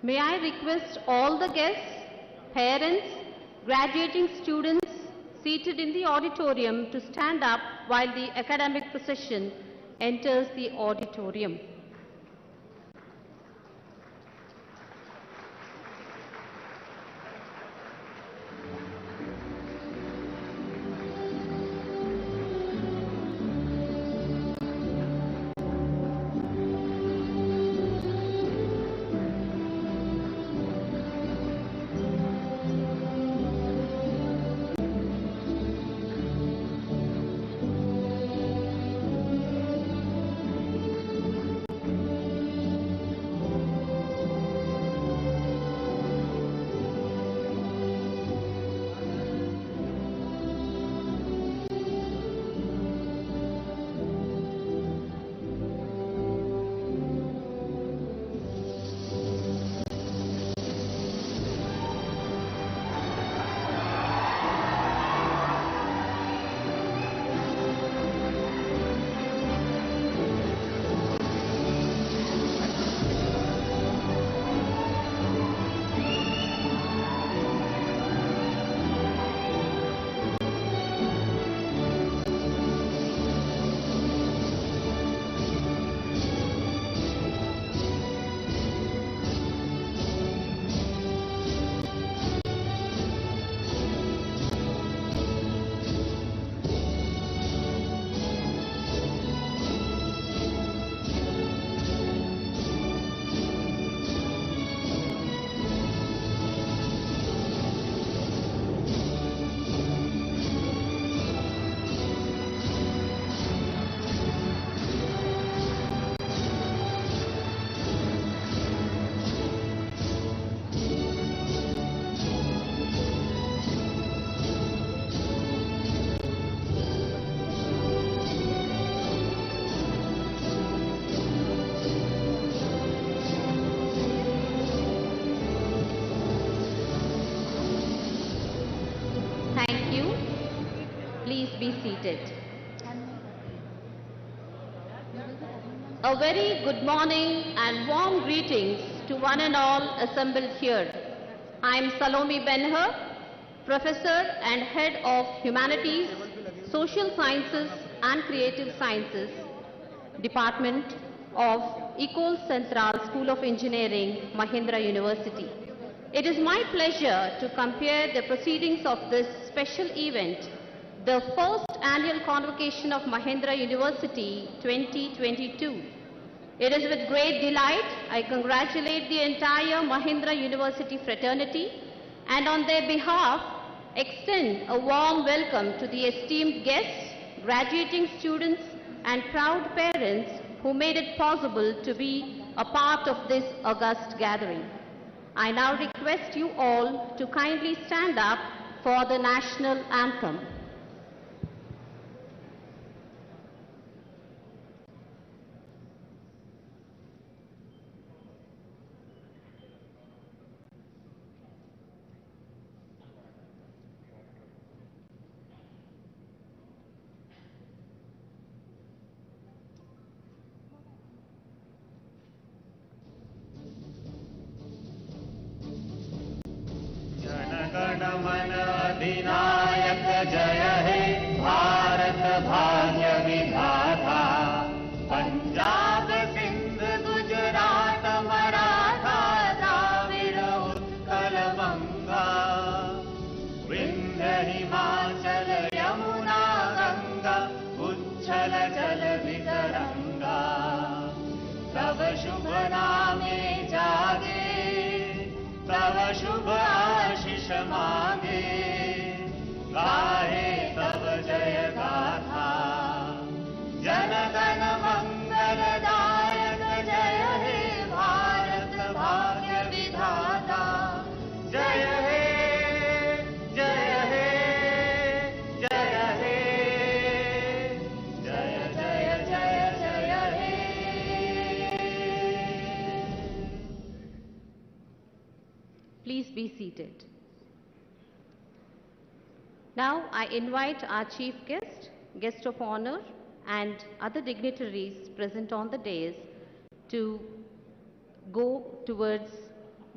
May I request all the guests, parents, graduating students seated in the auditorium to stand up while the academic procession enters the auditorium. Please be seated. A very good morning and warm greetings to one and all assembled here. I am Salome Benher, Professor and Head of Humanities, Social Sciences and Creative Sciences, Department of Ecole Centrale School of Engineering, Mahindra University. It is my pleasure to compare the proceedings of this special event, the first annual convocation of Mahindra University 2022. It is with great delight I congratulate the entire Mahindra University fraternity and on their behalf extend a warm welcome to the esteemed guests, graduating students and proud parents who made it possible to be a part of this august gathering. I now request you all to kindly stand up for the national anthem. गण अधिनायक जय हे भारत भाग्य विधाता पंजाब सिंध गुजरात मराठा द्राविड़ उत्कल बंगा विंध्य हिमाचल यमुना गंगा उच्छल जल वितरंगा तव शुभ नामे जागे तव शुभ आशीष मांगे गाहे तव जय गाथा जन गण मंगलदायक जय हे भारत भाग्य विधाता जय हे जय हे जय हे जय जय जय जय हे. Please be seated. Now I invite our chief guest of honor and other dignitaries present on the dais to go towards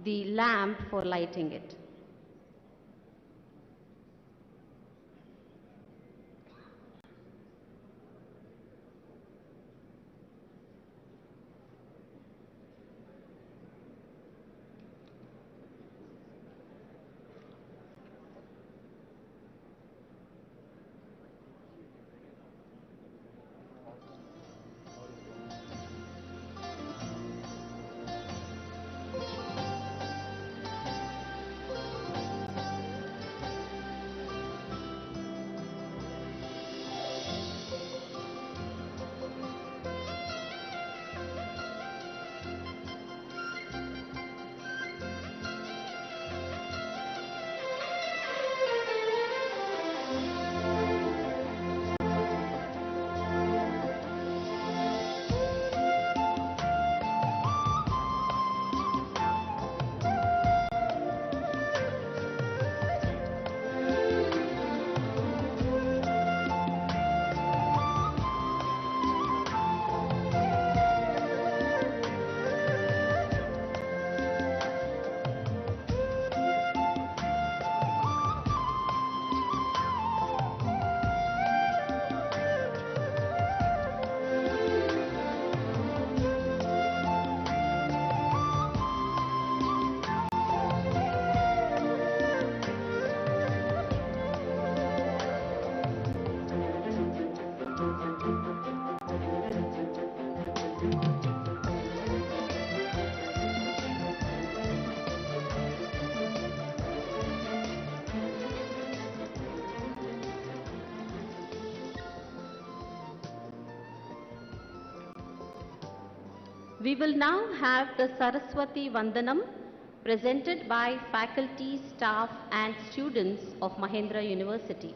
the lamp for lighting it. We will now have the Saraswati Vandanam presented by faculty, staff and students of Mahindra University.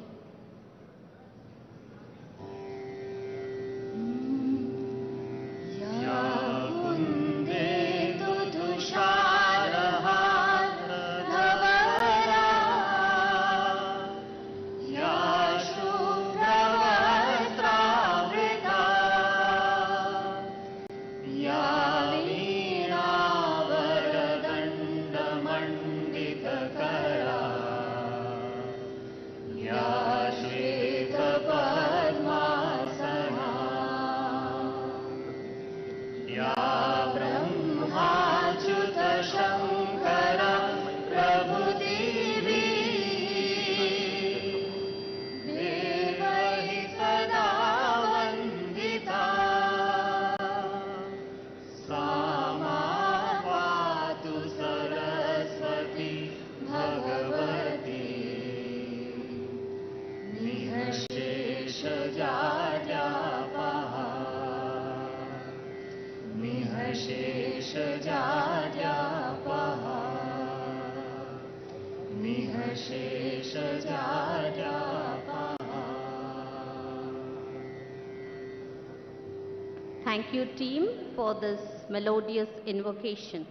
Thank you, team, for this melodious invocation.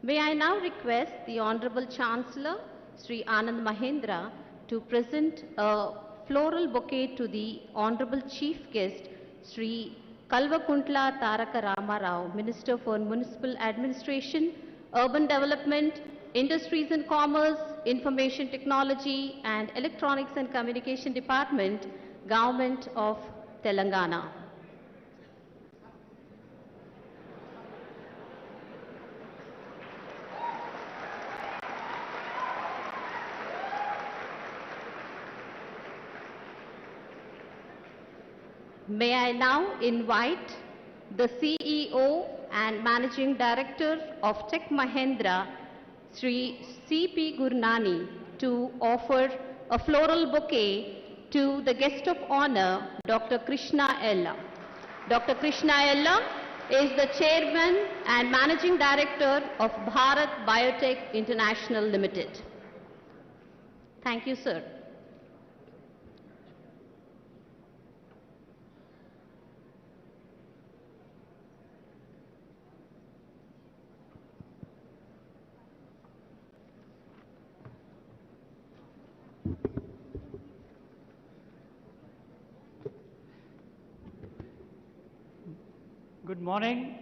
May I now request the Honorable Chancellor, Sri Anand Mahindra, to present a floral bouquet to the Honorable Chief Guest, Sri Kalvakuntla Taraka Rama Rao, Minister for Municipal Administration, Urban Development, Industries and Commerce, Information Technology and Electronics and Communication Department, Government of Telangana. May I now invite the CEO and Managing Director of Tech Mahindra, Sri C.P. Gurnani, to offer a floral bouquet to the guest of honor, Dr. Krishna Ella. Dr. Krishna Ella is the Chairman and Managing Director of Bharat Biotech International Limited. Thank you, sir. Good morning,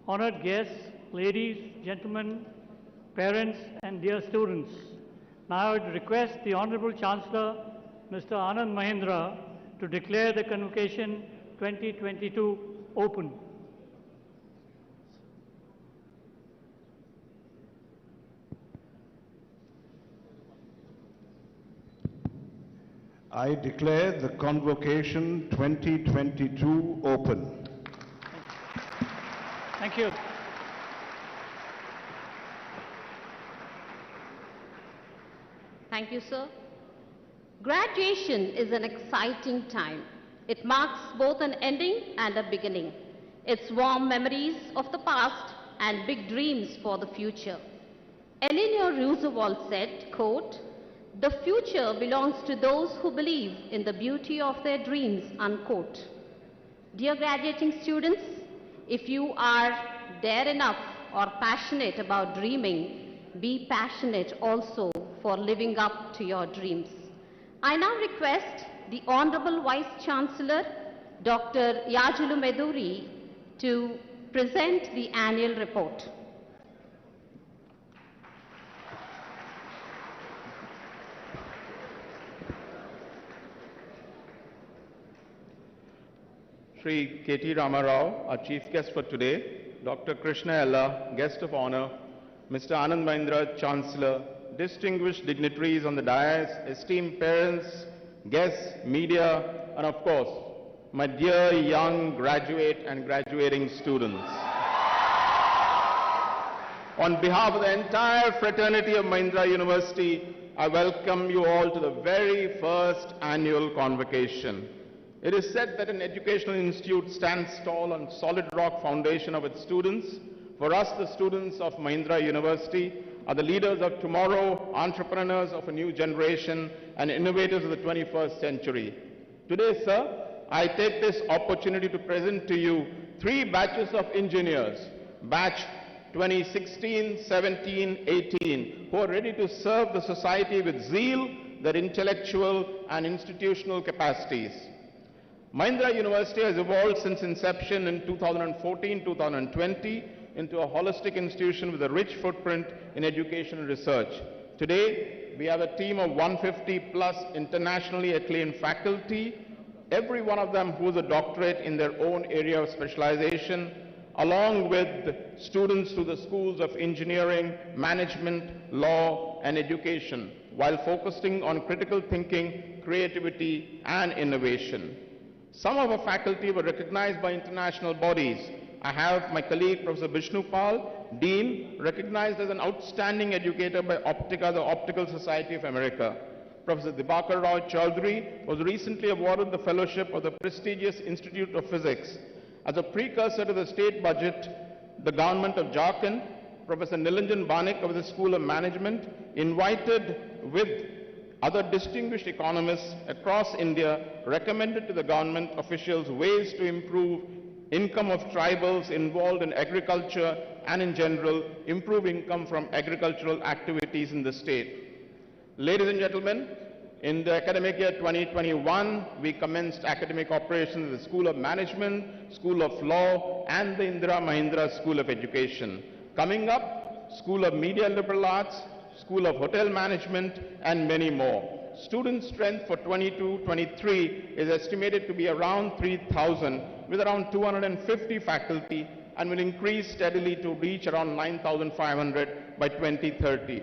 honored guests, ladies, gentlemen, parents, and dear students. Now I would request the Honorable Chancellor, Mr. Anand Mahindra, to declare the Convocation 2022 open. I declare the Convocation 2022 open. Thank you. Thank you, sir. Graduation is an exciting time. It marks both an ending and a beginning. It's warm memories of the past and big dreams for the future. Eleanor Roosevelt said, quote, "The future belongs to those who believe in the beauty of their dreams," unquote. Dear graduating students, if you are dare enough or passionate about dreaming, be passionate also for living up to your dreams. I now request the Honorable Vice Chancellor, Dr. Yajulu Meduri, to present the annual report. Shri K.T. Ramarao, our chief guest for today, Dr. Krishna Ella, guest of honor, Mr. Anand Mahindra, Chancellor, distinguished dignitaries on the dais, esteemed parents, guests, media, and of course, my dear young graduate and graduating students. On behalf of the entire fraternity of Mahindra University, I welcome you all to the very first annual convocation. It is said that an educational institute stands tall on solid rock foundation of its students. For us, the students of Mahindra University are the leaders of tomorrow, entrepreneurs of a new generation, and innovators of the 21st century. Today, sir, I take this opportunity to present to you 3 batches of engineers, batch 2016, 17, 18, who are ready to serve the society with zeal, their intellectual and institutional capacities. Mahindra University has evolved since inception in 2014-2020 into a holistic institution with a rich footprint in education and research. Today, we have a team of 150 plus internationally acclaimed faculty, every one of them who has a doctorate in their own area of specialization, along with students through the schools of engineering, management, law, and education, while focusing on critical thinking, creativity, and innovation. Some of our faculty were recognized by international bodies. I have my colleague, Professor Vishnu Pal, Dean, recognized as an outstanding educator by Optica, the Optical Society of America. Professor Dibakar Rao Chaudhary was recently awarded the fellowship of the prestigious Institute of Physics. As a precursor to the state budget, the government of Jharkhand, Professor Nilanjan Banik of the School of Management, invited with other distinguished economists across India, recommended to the government officials ways to improve income of tribals involved in agriculture and in general improve income from agricultural activities in the state. Ladies and gentlemen, in the academic year 2021, we commenced academic operations at the School of Management, School of Law, and the Indira Mahindra School of Education. Coming up, School of Media and Liberal Arts, School of Hotel Management, and many more. Student strength for 22-23 is estimated to be around 3,000, with around 250 faculty, and will increase steadily to reach around 9,500 by 2030.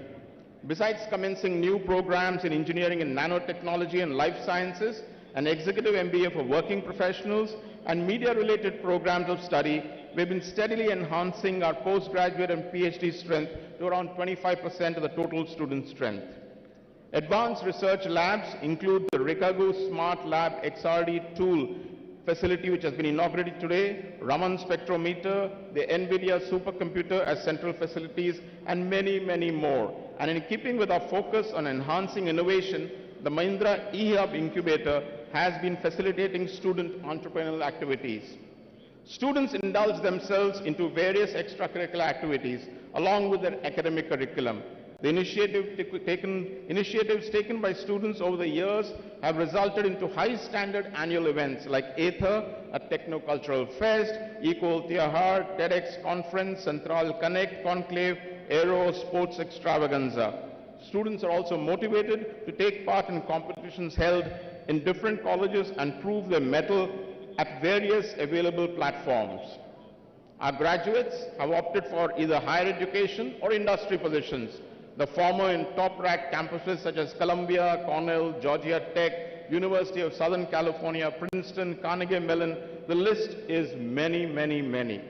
Besides commencing new programs in engineering and nanotechnology and life sciences, an executive MBA for working professionals, and media-related programs of study, we've been steadily enhancing our postgraduate and PhD strength to around 25% of the total student strength. Advanced research labs include the Rikagu Smart Lab XRD tool facility, which has been inaugurated today, Raman spectrometer, the NVIDIA supercomputer as central facilities, and many, many more. And in keeping with our focus on enhancing innovation, the Mahindra eHub Incubator has been facilitating student entrepreneurial activities. Students indulge themselves into various extracurricular activities along with their academic curriculum. The initiatives taken by students over the years have resulted into high-standard annual events like Aether, a techno-cultural fest, Eco Tihar, TEDx Conference, Central Connect Conclave, Aero Sports Extravaganza. Students are also motivated to take part in competitions held in different colleges and prove their mettle at various available platforms. Our graduates have opted for either higher education or industry positions, the former in top-ranked campuses such as Columbia, Cornell, Georgia Tech, University of Southern California, Princeton, Carnegie Mellon. The list is many, many, many.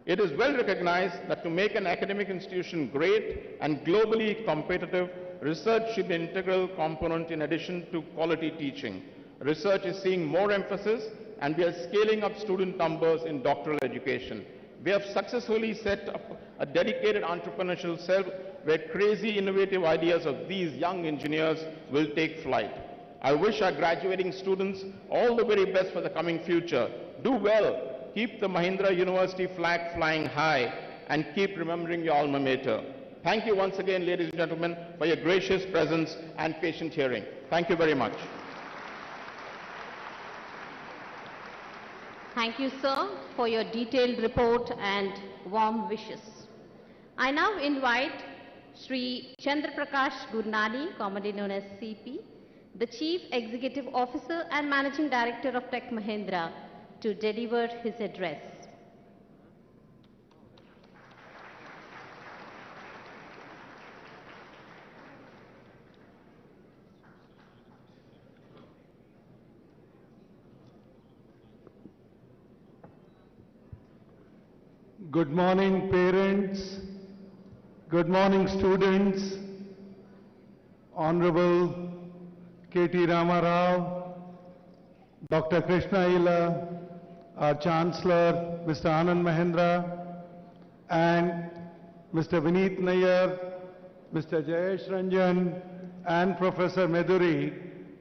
It is well recognized that to make an academic institution great and globally competitive, research should be an integral component in addition to quality teaching. Research is seeing more emphasis, and we are scaling up student numbers in doctoral education. We have successfully set up a dedicated entrepreneurial cell where crazy innovative ideas of these young engineers will take flight. I wish our graduating students all the very best for the coming future. Do well. Keep the Mahindra University flag flying high and keep remembering your alma mater. Thank you once again, ladies and gentlemen, for your gracious presence and patient hearing. Thank you very much. Thank you, sir, for your detailed report and warm wishes. I now invite Sri Chandraprakash Gurnani, commonly known as CP, the Chief Executive Officer and Managing Director of Tech Mahindra, to deliver his address. Good morning, parents. Good morning, students. Honorable KT Ramarao, Dr. Krishna Ila, our Chancellor, Mr. Anand Mahindra, and Mr. Vineet Nair, Mr. Jayesh Ranjan, and Professor Meduri,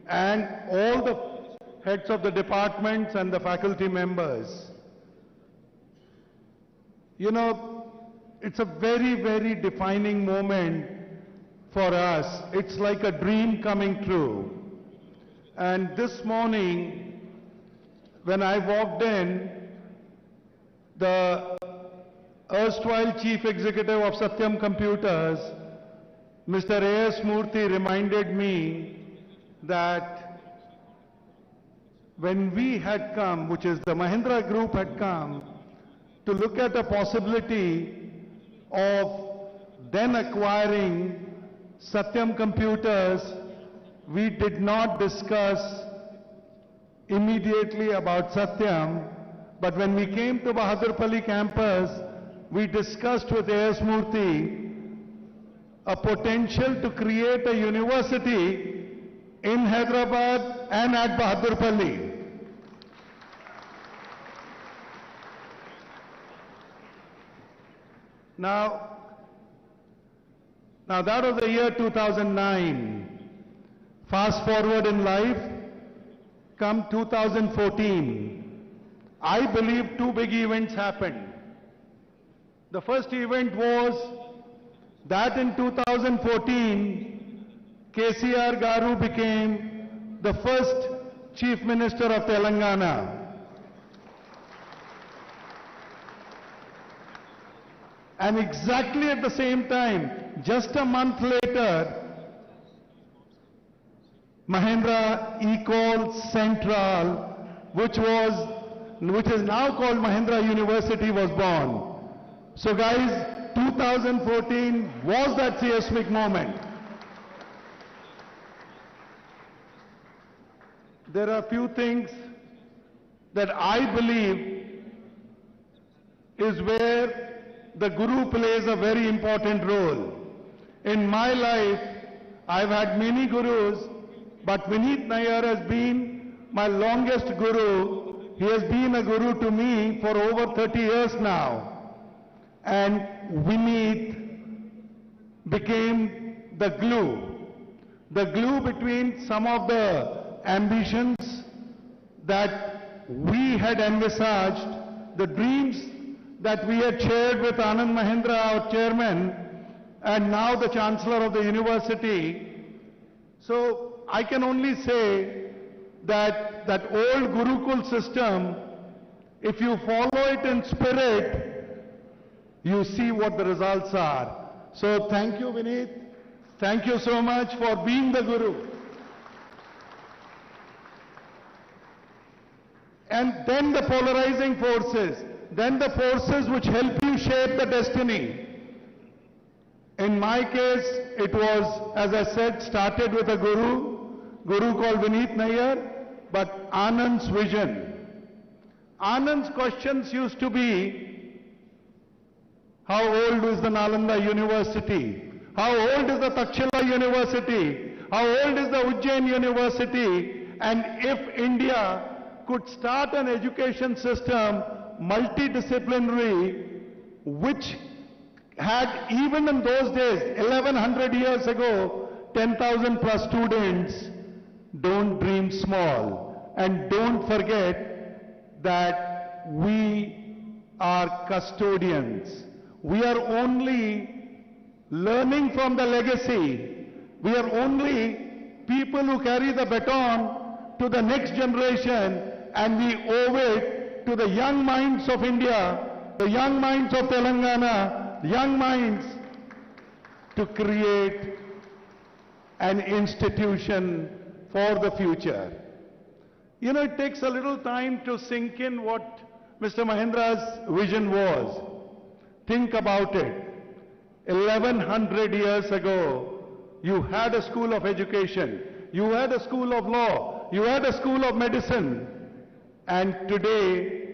and all the heads of the departments and the faculty members. You know, it's a very, very defining moment for us. It's like a dream coming true. And this morning, when I walked in, the erstwhile Chief Executive of Satyam Computers, Mr. A.S. Murthy, reminded me that when we had come, which is the Mahindra Group had come, to look at the possibility of then acquiring Satyam Computers, we did not discuss immediately about Satyam, but when we came to Bahadurpally campus, we discussed with A.S. Murthy a potential to create a university in Hyderabad and at Bahadurpally. Now that was the year 2009. Fast forward in life, come 2014. I believe two big events happened. The first event was that in 2014, KCR Garu became the first Chief Minister of Telangana. And exactly at the same time, just a month later, Mahindra Ecole Central, which is now called Mahindra University, was born. So guys, 2014 was that seismic moment. There are a few things that I believe is where the Guru plays a very important role. In my life, I've had many Gurus, but Vineet Nair has been my longest Guru. He has been a Guru to me for over 30 years now. And Vineet became the glue between some of the ambitions that we had envisaged, the dreams that we had shared with Anand Mahindra, our chairman, and now the Chancellor of the university. So I can only say that that old Gurukul system, if you follow it in spirit, you see what the results are. So thank you, Vineet. Thank you so much for being the Guru. And then the polarizing forces, then the forces which help you shape the destiny. In my case, it was, as I said, started with a guru called Vineet Nayyar, but Anand's vision. Anand's questions used to be, how old is the Nalanda University? How old is the Takshila University? How old is the Ujjain University? And if India could start an education system, multidisciplinary, which had, even in those days, 1100 years ago, 10,000 plus students, don't dream small. And don't forget that we are custodians. We are only learning from the legacy. We are only people who carry the baton to the next generation, and we owe it to the young minds of India, the young minds of Telangana, young minds, to create an institution for the future. You know, it takes a little time to sink in what Mr. Mahindra's vision was. Think about it. 1100 years ago, you had a school of education, you had a school of law, you had a school of medicine, and today,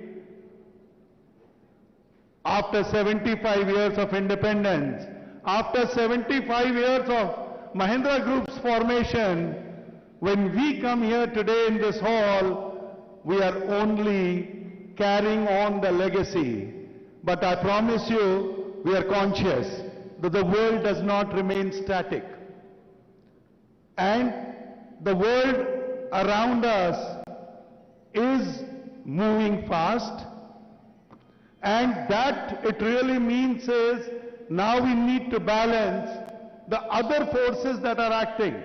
after 75 years of independence, after 75 years of Mahindra Group's formation, when we come here today in this hall, we are only carrying on the legacy. But I promise you, we are conscious that the world does not remain static. And the world around us is moving fast. And that it really means is, now we need to balance the other forces that are acting.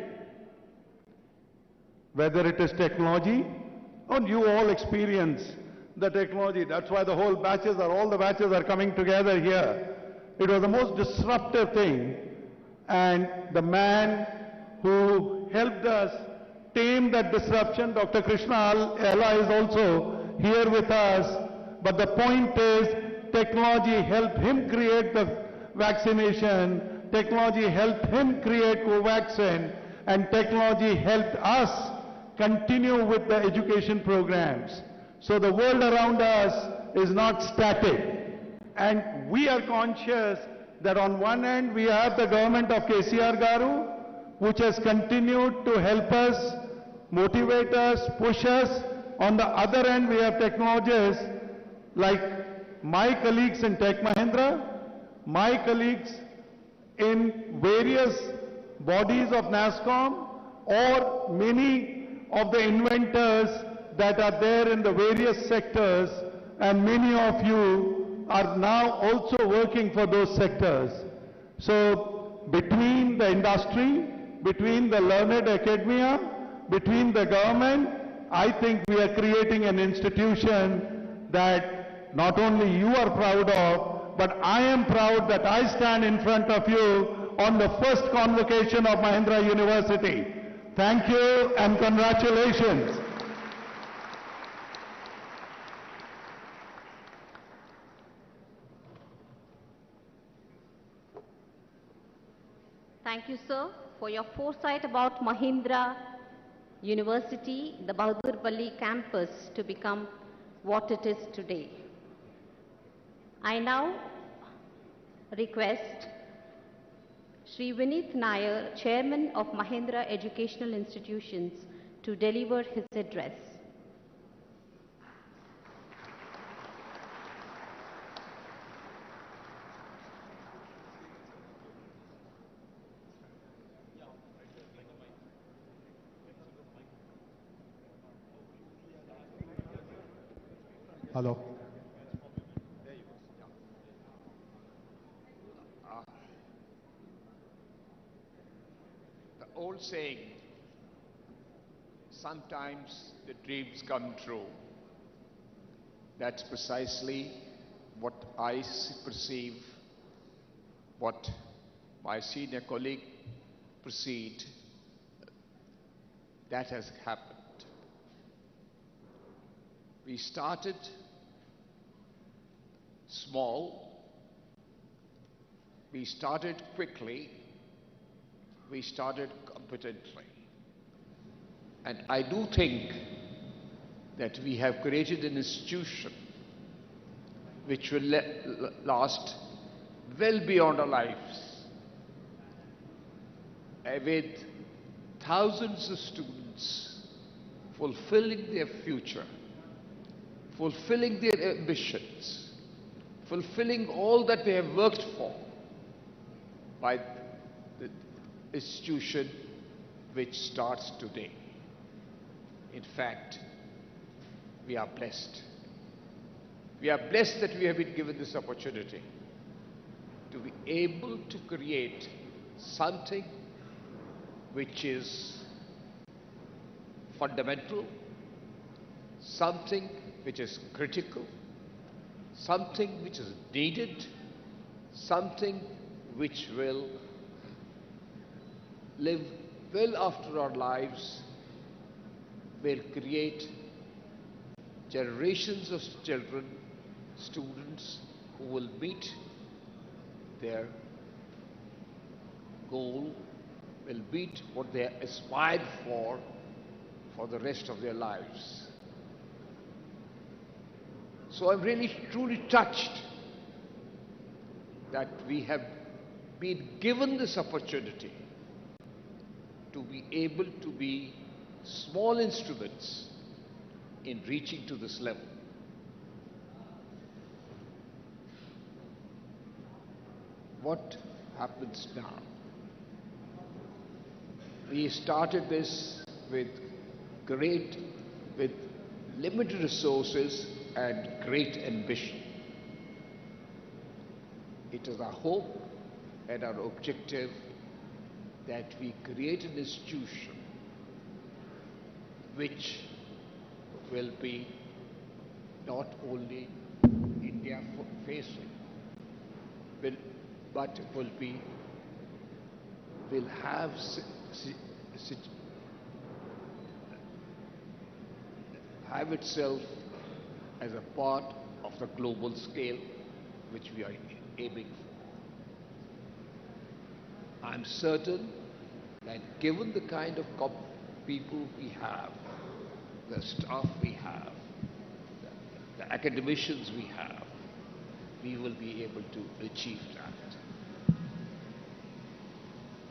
Whether it is technology, and you all experience the technology. That's why the whole batches are, all the batches are coming together here. It was the most disruptive thing. And the man who helped us tame that disruption, Dr. Krishna Ella, is also here with us. But the point is, technology helped him create the vaccination, technology helped him create Covaxin, and technology helped us continue with the education programs. So the world around us is not static. And we are conscious that on one end we have the government of KCR Garu, which has continued to help us, motivate us, push us. On the other end we have technologists like my colleagues in Tech Mahindra, my colleagues in various bodies of NASSCOM, or many of the inventors that are there in the various sectors, and many of you are now also working for those sectors. So between the industry, between the learned academia, between the government, I think we are creating an institution that not only you are proud of, but I am proud that I stand in front of you on the first convocation of Mahindra University. Thank you and congratulations. Thank you, sir, for your foresight about Mahindra University, the Bahadurpalli campus, to become what it is today. I now request Shri Vineet Nayyar, Chairman of Mahindra Educational Institutions, to deliver his address. Hello. old saying, sometimes the dreams come true. That's precisely what I perceive, what my senior colleague perceived, that has happened. We started small, we started quickly, we started competently. And I do think that we have created an institution which will last well beyond our lives, with thousands of students fulfilling their future, fulfilling their ambitions, fulfilling all that they have worked for by the institution which starts today. In fact, we are blessed. We are blessed that we have been given this opportunity to be able to create something which is fundamental, something which is critical, something which is needed, something which will live well after our lives, will create generations of children, students who will meet their goal, will meet what they aspired for the rest of their lives. So I'm really truly touched that we have been given this opportunity to be able to be small instruments in reaching to this level. What happens now? We started this with limited resources and great ambition. It is our hope and our objective that we create an institution which will be not only India facing, but will have itself as a part of the global scale which we are aiming for. I'm certain that given the kind of people we have, the staff we have, the academicians we have, we will be able to achieve that.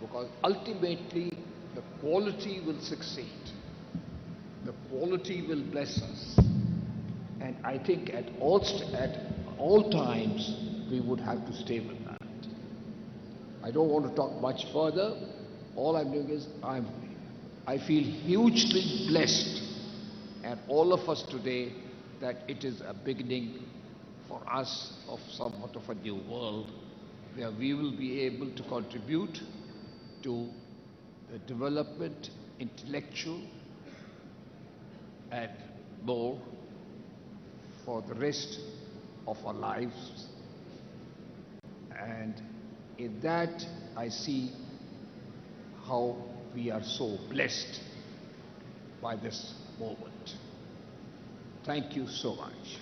Because ultimately, the quality will succeed. The quality will bless us. And I think at all times, we would have to stay with that. I don't want to talk much further. All I'm doing is I feel hugely blessed, and all of us today, that it is a beginning for us of somewhat of a new world where we will be able to contribute to the development, intellectual and more, for the rest of our lives. And in that, I see how we are so blessed by this moment. Thank you so much.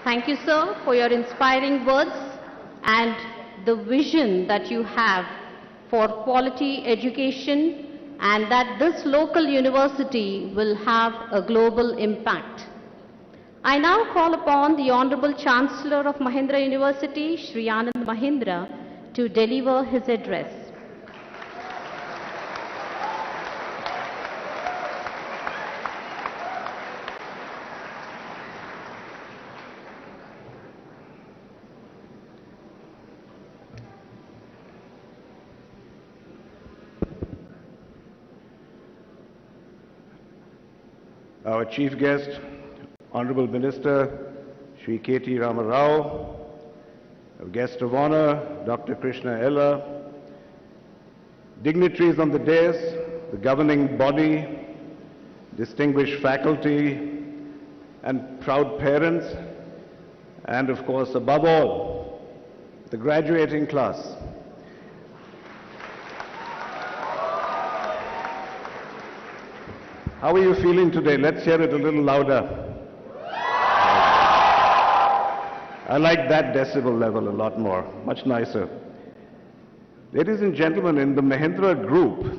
Thank you, sir, for your inspiring words and the vision that you have for quality education, and that this local university will have a global impact. I now call upon the Honorable Chancellor of Mahindra University, Shri Anand Mahindra, to deliver his address. Our chief guest, Honorable Minister Shri KT Rama Rao, Our guest of honor, Dr. Krishna Ella, dignitaries on the dais, the governing body, distinguished faculty, and proud parents, and of course, above all, the graduating class. How are you feeling today? Let's hear it a little louder. I like that decibel level a lot more, much nicer. Ladies and gentlemen, in the Mahindra Group,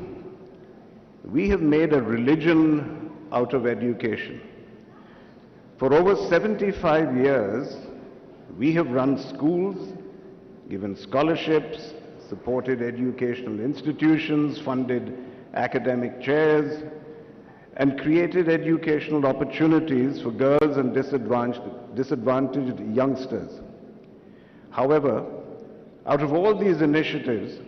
we have made a religion out of education. For over 75 years, we have run schools, given scholarships, supported educational institutions, funded academic chairs, and created educational opportunities for girls and disadvantaged youngsters. However, out of all these initiatives,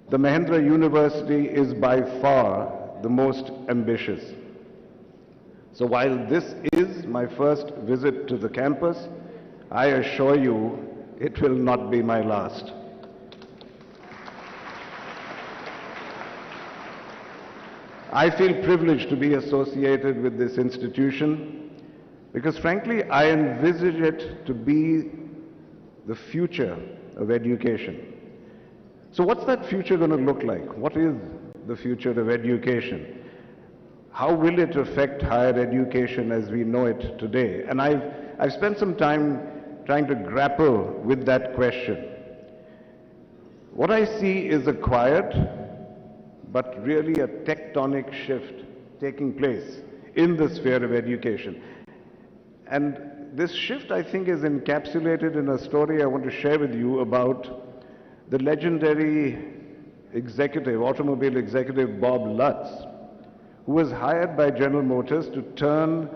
the Mahindra University is by far the most ambitious. So while this is my first visit to the campus, I assure you it will not be my last. I feel privileged to be associated with this institution because frankly I envisage it to be the future of education. So what's that future going to look like? What is the future of education? How will it affect higher education as we know it today? And I've spent some time trying to grapple with that question. What I see is a quiet but really a tectonic shift taking place in the sphere of education. And this shift, I think, is encapsulated in a story I want to share with you about the legendary executive, automobile executive Bob Lutz, who was hired by General Motors to turn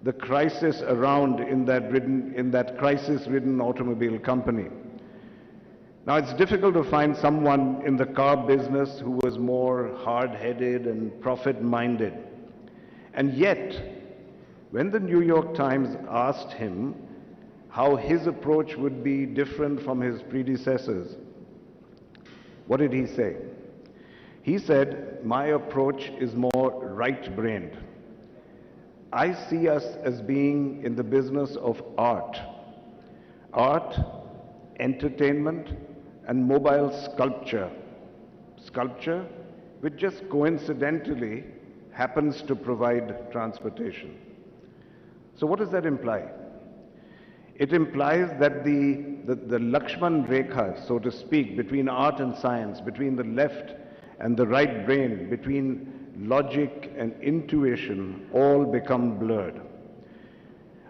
the crisis around in that crisis-ridden automobile company. Now, it's difficult to find someone in the car business who was more hard-headed and profit-minded. And yet, when the New York Times asked him how his approach would be different from his predecessors, what did he say? He said, "My approach is more right-brained. I see us as being in the business of art, entertainment, and mobile sculpture. Sculpture, which just coincidentally happens to provide transportation." So what does that imply? It implies that the Lakshman Rekha, so to speak, between art and science, between the left and the right brain, between logic and intuition, all become blurred.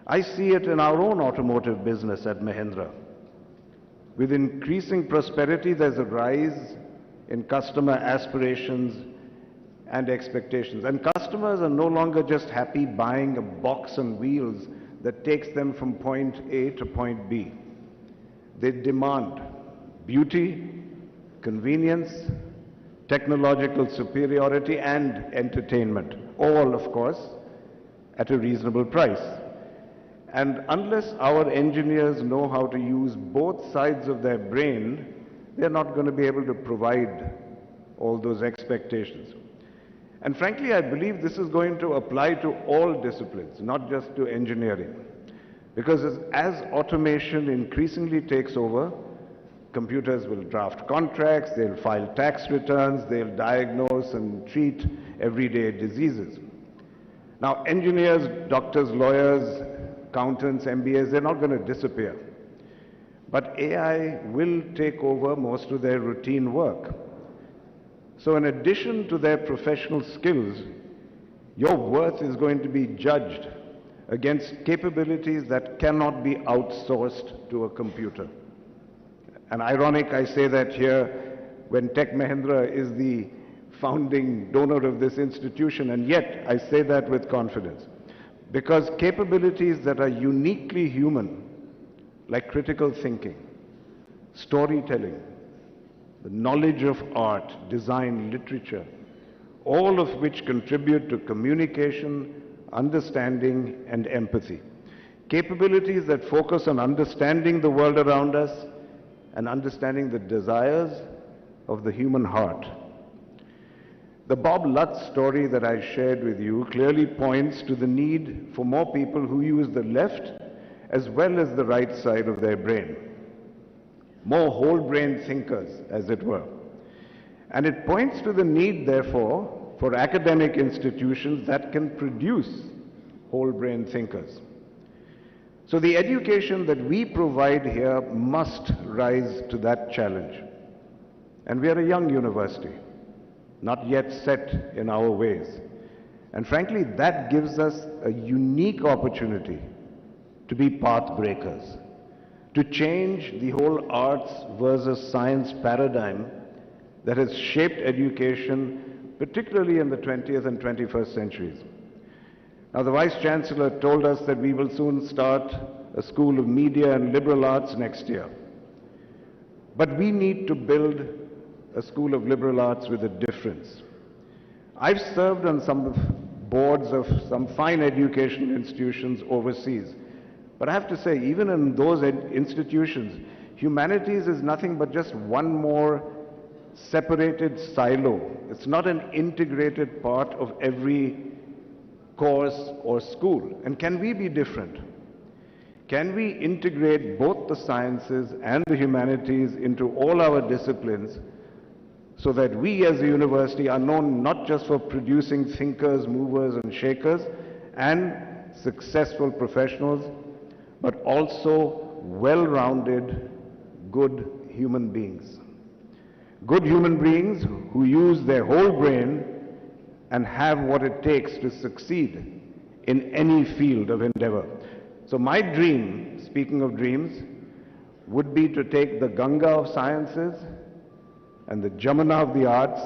I see it in our own automotive business at Mahindra. With increasing prosperity, there's a rise in customer aspirations and expectations. And customers are no longer just happy buying a box on wheels that takes them from point A to point B. They demand beauty, convenience, technological superiority, and entertainment, all, of course, at a reasonable price. And unless our engineers know how to use both sides of their brain, they're not going to be able to provide all those expectations. And frankly, I believe this is going to apply to all disciplines, not just to engineering. Because as automation increasingly takes over, computers will draft contracts, they'll file tax returns, they'll diagnose and treat everyday diseases. Now, engineers, doctors, lawyers, accountants, MBAs, they're not going to disappear. But AI will take over most of their routine work. So in addition to their professional skills, your worth is going to be judged against capabilities that cannot be outsourced to a computer. And ironic I say that here when Tech Mahindra is the founding donor of this institution, and yet I say that with confidence. Because capabilities that are uniquely human, like critical thinking, storytelling, the knowledge of art, design, literature, all of which contribute to communication, understanding, and empathy. capabilities that focus on understanding the world around us and understanding the desires of the human heart. The Bob Lutz story that I shared with you clearly points to the need for more people who use the left as well as the right side of their brain. More whole-brain thinkers, as it were. And it points to the need, therefore, for academic institutions that can produce whole-brain thinkers. So the education that we provide here must rise to that challenge. And we are a young university, not yet set in our ways. And frankly, that gives us a unique opportunity to be path breakers, to change the whole arts versus science paradigm that has shaped education, particularly in the 20th and 21st centuries. Now, the Vice Chancellor told us that we will soon start a School of Media and Liberal Arts next year. But we need to build a School of Liberal Arts with a difference. I've served on some boards of some fine educational institutions overseas. But I have to say, even in those institutions, humanities is nothing but just one more separated silo. It's not an integrated part of every course or school. And can we be different? Can we integrate both the sciences and the humanities into all our disciplines so that we as a university are known not just for producing thinkers, movers and shakers and successful professionals, but also well-rounded, good human beings. Good human beings who use their whole brain and have what it takes to succeed in any field of endeavor. So my dream, speaking of dreams, would be to take the Ganga of sciences and the Jamuna of the arts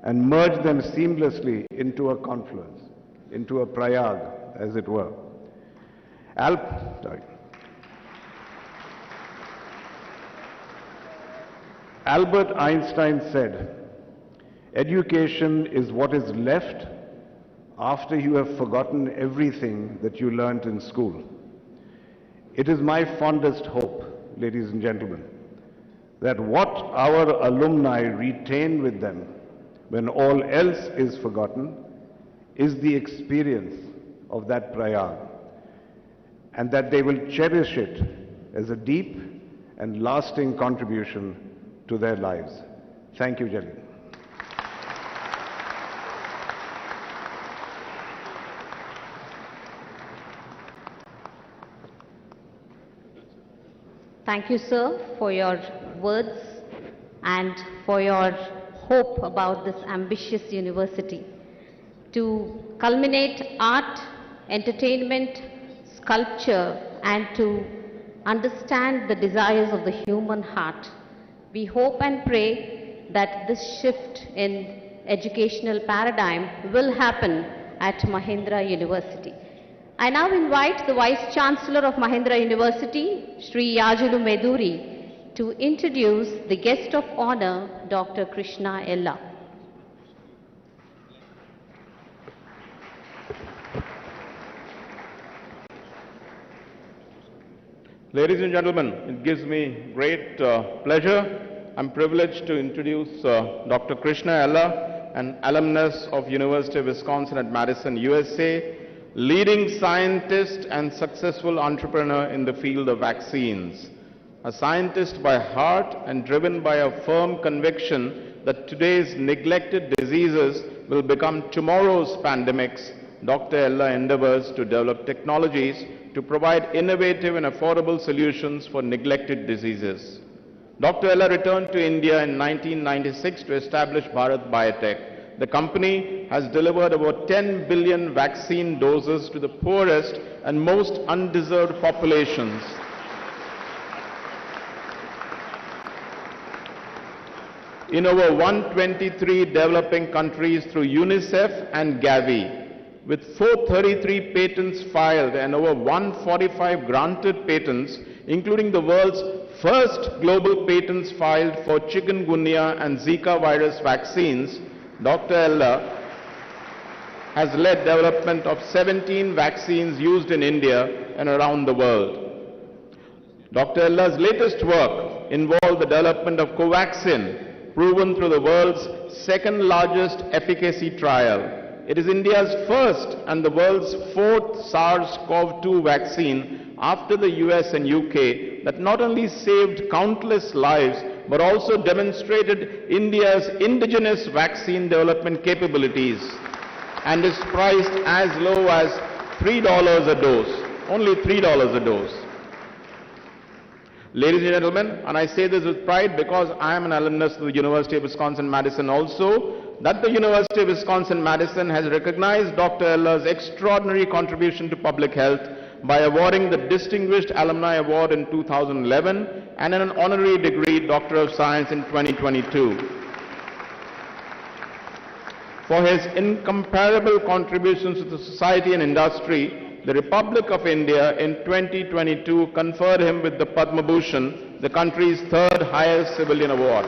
and merge them seamlessly into a confluence, into a Prayag, as it were. Albert Einstein said, "Education is what is left after you have forgotten everything that you learnt in school." It is my fondest hope, ladies and gentlemen, that what our alumni retain with them when all else is forgotten is the experience of that Prayag, and that they will cherish it as a deep and lasting contribution to their lives. Thank you, Jalil. Thank you, sir, for your words and for your hope about this ambitious university to culminate art, entertainment, sculpture, and to understand the desires of the human heart. We hope and pray that this shift in educational paradigm will happen at Mahindra University. I now invite the Vice Chancellor of Mahindra University, Sri Yajulu Meduri, to introduce the guest of honor, Dr. Krishna Ella. Ladies and gentlemen, it gives me great pleasure. I'm privileged to introduce Dr. Krishna Ella, an alumnus of University of Wisconsin at Madison, USA, leading scientist and successful entrepreneur in the field of vaccines. A scientist by heart and driven by a firm conviction that today's neglected diseases will become tomorrow's pandemics, Dr. Ella endeavors to develop technologies to provide innovative and affordable solutions for neglected diseases. Dr. Ella returned to India in 1996 to establish Bharat Biotech. The company has delivered over 10 billion vaccine doses to the poorest and most undeserved populations. In over 123 developing countries through UNICEF and Gavi, with 433 patents filed and over 145 granted patents, including the world's first global patents filed for chikungunya and Zika virus vaccines, Dr. Ella has led development of 17 vaccines used in India and around the world. Dr. Ella's latest work involved the development of Covaxin, proven through the world's second largest efficacy trial. It is India's first and the world's fourth SARS-CoV-2 vaccine after the US and UK that not only saved countless lives but also demonstrated India's indigenous vaccine development capabilities and is priced as low as $3 a dose, only $3 a dose. Ladies and gentlemen, and I say this with pride because I am an alumnus of the University of Wisconsin-Madison also, that the University of Wisconsin-Madison has recognized Dr. Ella's extraordinary contribution to public health by awarding the Distinguished Alumni Award in 2011 and an honorary degree Doctor of Science in 2022. For his incomparable contributions to the society and industry, the Republic of India in 2022 conferred him with the Padma Bhushan, the country's third highest civilian award.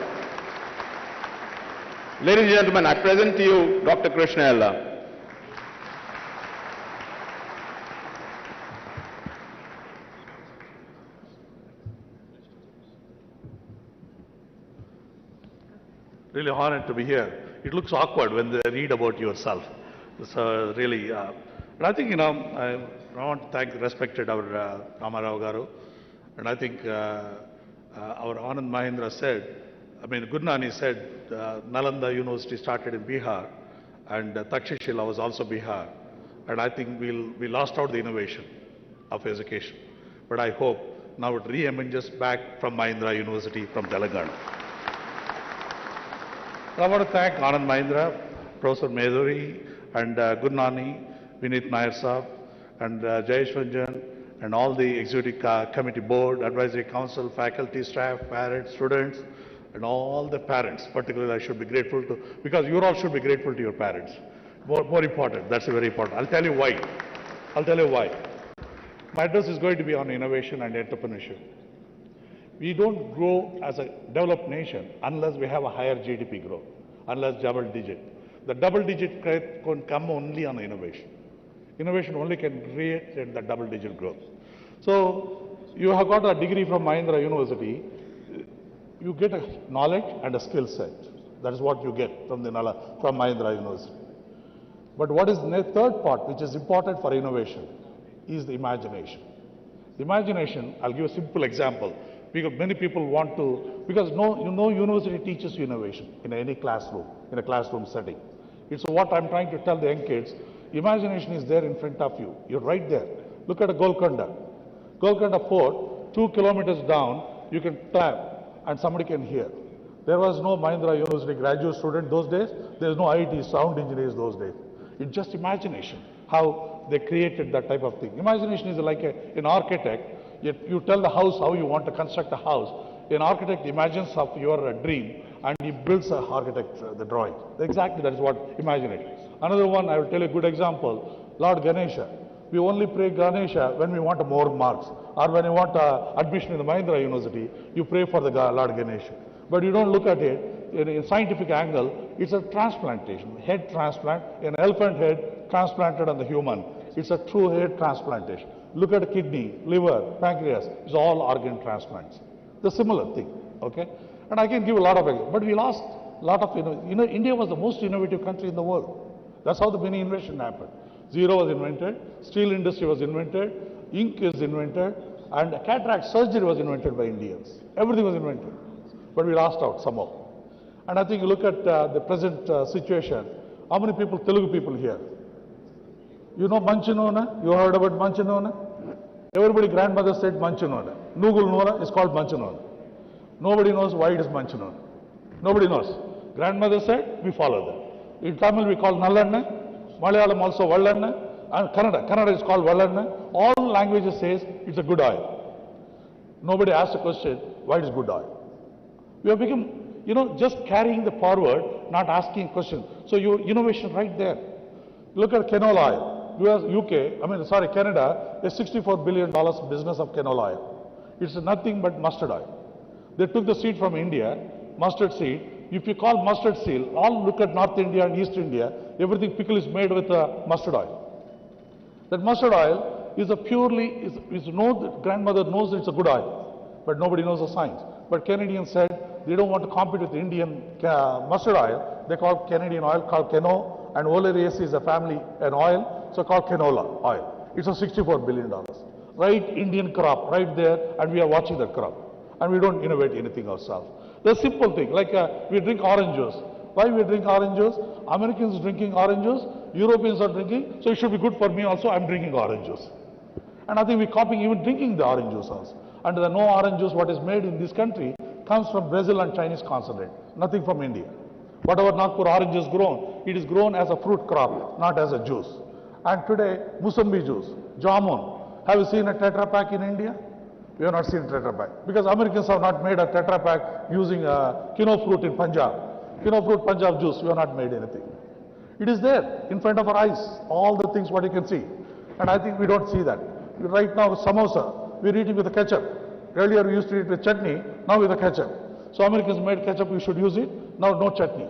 Ladies and gentlemen, I present to you Dr. Krishna Ella. Really honored to be here. It looks awkward when they read about yourself. So really, but I think, I want to thank respected our Ramarao Garu, and I think our Anand Mahindra said, Gurnani said, Nalanda University started in Bihar, and Takshashila was also Bihar, and I think we lost out the innovation of education. But I hope now it re-emerges back from Mahindra University from Telangana. I want to thank Anand Mahindra, Professor Meduri, and Gurnani, Vinit Nair Saab, and Jayesh Ranjan, and all the executive committee board, advisory council, faculty, staff, parents, students, and all the parents. Particularly, I should be grateful to, because you all should be grateful to your parents. More important, that's very important. I'll tell you why. My address is going to be on innovation and entrepreneurship. We don't grow as a developed nation unless we have a higher GDP growth, unless double digit. The double digit growth can come only on innovation. Innovation only can create the double digit growth. So you have got a degree from Mahindra University, you get a knowledge and a skill set. That is what you get from Mahindra University. But what is the third part, which is important for innovation, is the imagination. Imagination, I'll give a simple example. Because many people want to, because no university teaches you innovation in any classroom, in a classroom setting. It's what I'm trying to tell the young kids. Imagination is there in front of you. You're right there. Look at a Golconda. Golconda Fort, 2 kilometers down, you can clap and somebody can hear. There was no Mahindra University graduate student those days. There's no IT sound engineers those days. It's just imagination, how they created that type of thing. Imagination is like an architect. You tell the house how you want to construct a house. An architect imagines of your dream and he builds the the drawing. Exactly, that is what imagination. Another one, I will tell you a good example, Lord Ganesha. We only pray Ganesha when we want more marks, or when you want admission in the Mahindra University, you pray for the Lord Ganesha. But you don't look at it in a scientific angle. It's a transplantation, head transplant, an elephant head transplanted on the human. It's a true head transplantation. Look at a kidney, liver, pancreas, it's all organ transplants. The similar thing, okay? And I can give a lot of examples, but we lost a lot of, India was the most innovative country in the world. That's how the mini invention happened. Zero was invented, steel industry was invented, ink is invented, and cataract surgery was invented by Indians. Everything was invented, but we lost out somehow. And I think you look at the present situation, how many people, Telugu people here? You know Manchinona? You heard about Manchinona? Everybody grandmother said Manchinona. Nugul Nora is called Manchinona. Nobody knows why it is Manchinona. Nobody knows. Grandmother said, we follow that. In Tamil we call Nallanna, Malayalam also Vallanna, and Kannada is called Vallanna. All languages says it's a good oil. Nobody asks the question, why it is good oil? We have become, just carrying the forward, not asking questions. So your innovation right there. Look at canola oil. Canada, a $64 billion business of canola oil. It's nothing but mustard oil. They took the seed from India, mustard seed. If you call mustard seed, all look at North India and East India, everything pickle is made with mustard oil. That mustard oil, is a purely, grandmother knows it's a good oil, but nobody knows the science. But Canadians said they don't want to compete with Indian mustard oil. They call Canadian oil called Cano, and Oleiaceae is a family, an oil, so called canola oil. It's a $64 billion. Right Indian crop, right there, and we are watching that crop. And we don't innovate anything ourselves. The simple thing, like we drink orange juice. Why we drink orange juice? Americans drinking orange juice, Europeans are drinking, so it should be good for me also, I'm drinking orange juice. And I think we're copying even drinking the orange juice also. And the no orange juice what is made in this country comes from Brazil and Chinese concentrate, nothing from India. Whatever Nagpur orange is grown, it is grown as a fruit crop, not as a juice. And today, Musambi juice, jamun. Have you seen a Tetra Pak in India? We have not seen Tetra Pak. Because Americans have not made a Tetra Pak using quinoa fruit in Punjab. Quinoa fruit Punjab juice, we have not made anything. It is there in front of our eyes, all the things what you can see. And I think we don't see that. Right now, samosa, we're eating with the ketchup. Earlier we used to eat with chutney, now with the ketchup. So Americans made ketchup, we should use it. Now no chutney.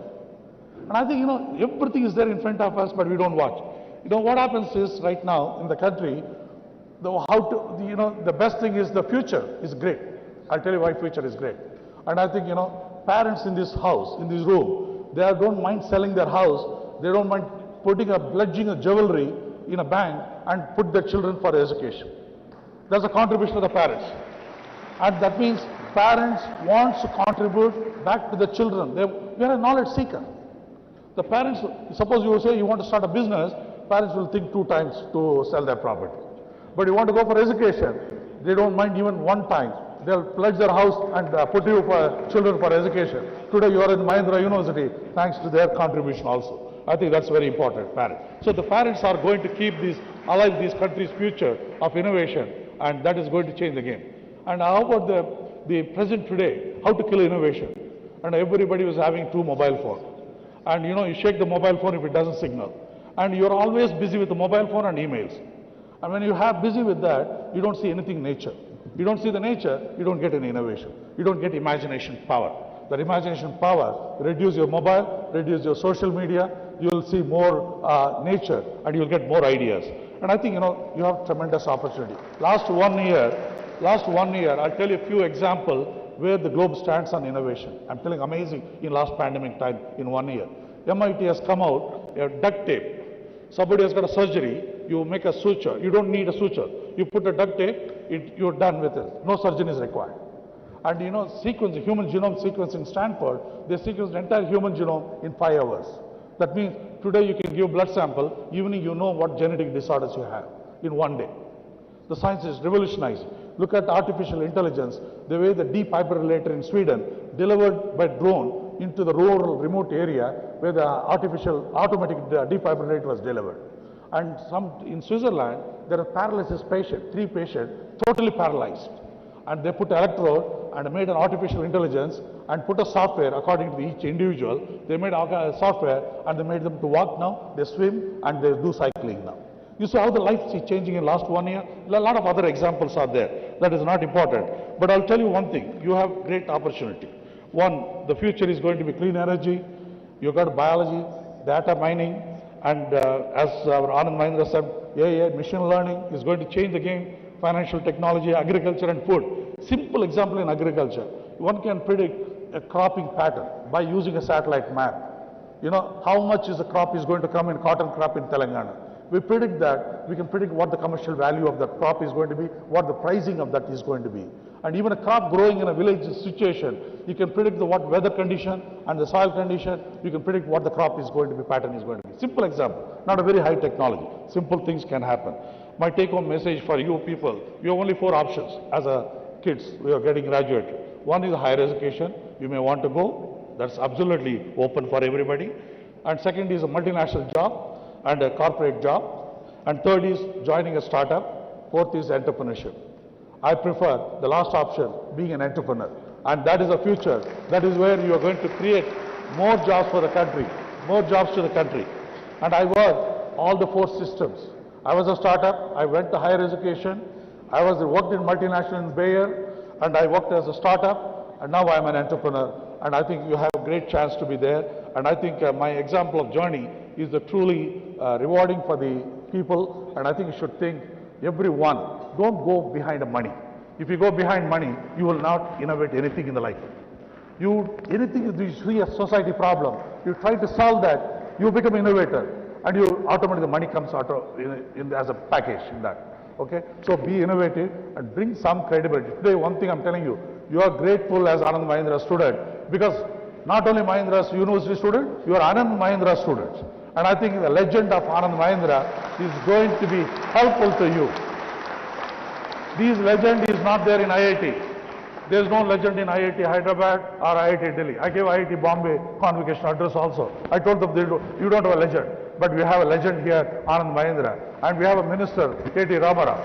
And I think, everything is there in front of us, but we don't watch. What happens is right now in the country, the best thing is the future is great. I'll tell you why future is great. And I think, parents in this house, in this room, they don't mind selling their house. They don't mind pledging a jewelry in a bank and put their children for education. That's a contribution to the parents. And that means parents want to contribute back to the children. We are a knowledge seeker. The parents, suppose you say you want to start a business, parents will think 2 times to sell their property. But you want to go for education, they don't mind even 1 time. They'll pledge their house and put you for children for education. Today you are in Mahindra University, thanks to their contribution also. I think that's very important, parents. So the parents are going to keep alive this country's future of innovation, and that is going to change the game. And how about the present today, how to kill innovation? And everybody was having 2 mobile phones. And you shake the mobile phone if it doesn't signal. And you're always busy with the mobile phone and emails. And when you have busy with that, you don't see anything nature. You don't see the nature, you don't get any innovation. You don't get imagination power. That imagination power, reduce your mobile, reduce your social media, you will see more nature and you'll get more ideas. And I think, you have tremendous opportunity. Last one year, I'll tell you a few examples where the globe stands on innovation. I'm telling amazing in last pandemic time in 1 year. MIT has come out, duct tape. Somebody has got a surgery, you make a suture. You don't need a suture. You put a duct tape, you're done with it. No surgeon is required. And human genome sequencing Stanford, they sequenced the entire human genome in 5 hours. That means today you can give blood sample, even if you know what genetic disorders you have in 1 day. The science is revolutionizing. Look at artificial intelligence, the way the defibrillator in Sweden delivered by drone into the rural remote area where the automatic defibrillator was delivered. And in Switzerland, there are paralysis patient, 3 patients, totally paralyzed. And they put an electrode and made an artificial intelligence and put a software according to each individual. They made a software and they made them to walk now, they swim and they do cycling now. You see how the life is changing in last 1 year? A lot of other examples are there. That is not important. But I'll tell you one thing, you have great opportunity. One, the future is going to be clean energy. You've got biology, data mining, and as our Anand Mahindra said, AI, machine learning is going to change the game, financial technology, agriculture and food. Simple example in agriculture. One can predict a cropping pattern by using a satellite map. How much is the crop is going to come in cotton crop in Telangana. We predict that, we can predict what the commercial value of that crop is going to be, what the pricing of that is going to be. And even a crop growing in a village situation, you can predict what weather condition and the soil condition, you can predict what the crop is going to be, pattern is going to be. Simple example, not a very high technology. Simple things can happen. My take-home message for you people, you have only 4 options as a kids who are getting graduated. One is higher education, you may want to go, that's absolutely open for everybody. And second is a multinational job and a corporate job. And third is joining a startup. Fourth is entrepreneurship. I prefer the last option, being an entrepreneur. And that is the future. That is where you are going to create more jobs for the country, more jobs to the country. And I worked all the 4 systems. I was a startup, I went to higher education, I worked in multinational in Bayer, and I worked as a startup, and now I'm an entrepreneur. And I think you have a great chance to be there. And I think my example of journey is truly rewarding for the people. And I think you should think everyone, don't go behind money. If you go behind money, you will not innovate anything in the life. Anything you see a society problem, you try to solve that, you become innovator, and you automatically the money comes out as a package in that. Okay, so be innovative and bring some credibility. Today, one thing I'm telling you, you are grateful as Anand Mahindra student because not only Mahindra's university student, you are Anand Mahindra students. And I think the legend of Anand Mahindra is going to be helpful to you. This legend is not there in IIT. There is no legend in IIT Hyderabad or IIT Delhi. I gave IIT Bombay convocation address also. I told them, you don't have a legend. But we have a legend here, Anand Mahindra. And we have a minister, KT Ramarao.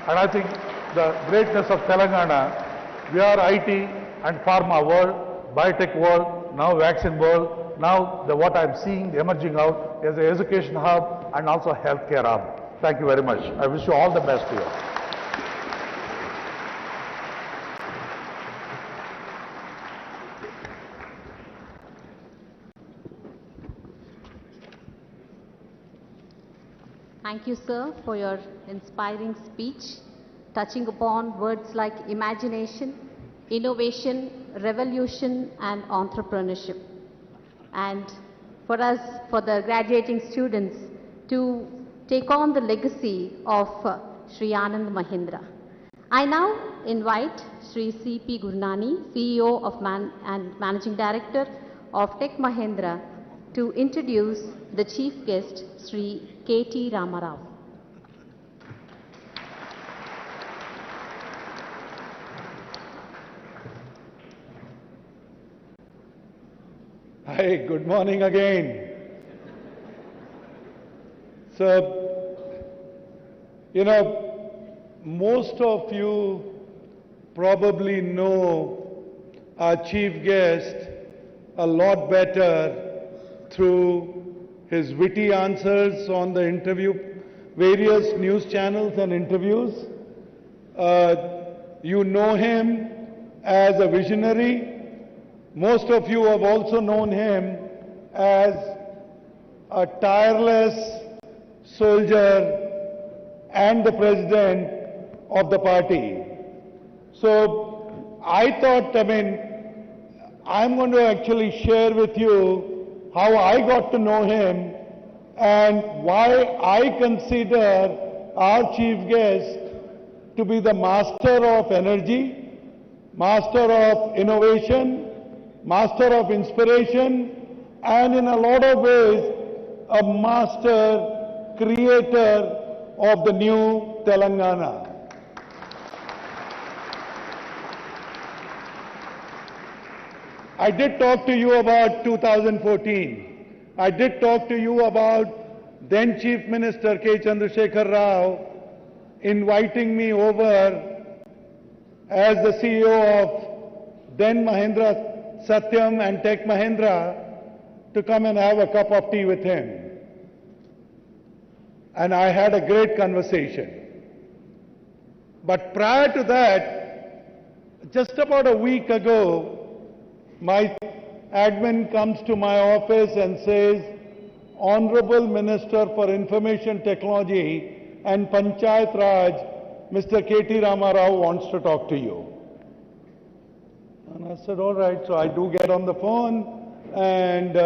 And I think the greatness of Telangana, we are IT and pharma world, biotech world, now vaccine world. Now what I'm seeing emerging out is an education hub and also healthcare hub. Thank you very much. I wish you all the best here. Thank you, sir, for your inspiring speech, touching upon words like imagination, innovation, revolution, and entrepreneurship. And for us, for the graduating students, to take on the legacy of Sri Anand Mahindra. I now invite Sri C.P. Gurnani, CEO of and Managing Director of Tech Mahindra, to introduce the chief guest, Sri K.T. Ramarao. Hi, good morning again. So, most of you probably know our chief guest a lot better through his witty answers on the various news channels and interviews. You know him as a visionary. Most of you have also known him as a tireless soldier and the president of the party. So I thought, I'm going to actually share with you how I got to know him and why I consider our chief guest to be the master of energy, master of innovation, master of inspiration, and in a lot of ways, a master creator of the new Telangana. I did talk to you about 2014. I did talk to you about then Chief Minister K. Chandrasekhar Rao inviting me over as the CEO of then Mahindra Satyam and Tech Mahindra to come and have a cup of tea with him. And I had a great conversation. But prior to that, just about a week ago, my admin comes to my office and says, Honorable Minister for Information Technology and Panchayat Raj, Mr. K.T. Ramarao wants to talk to you. And I said, all right. So I do get on the phone and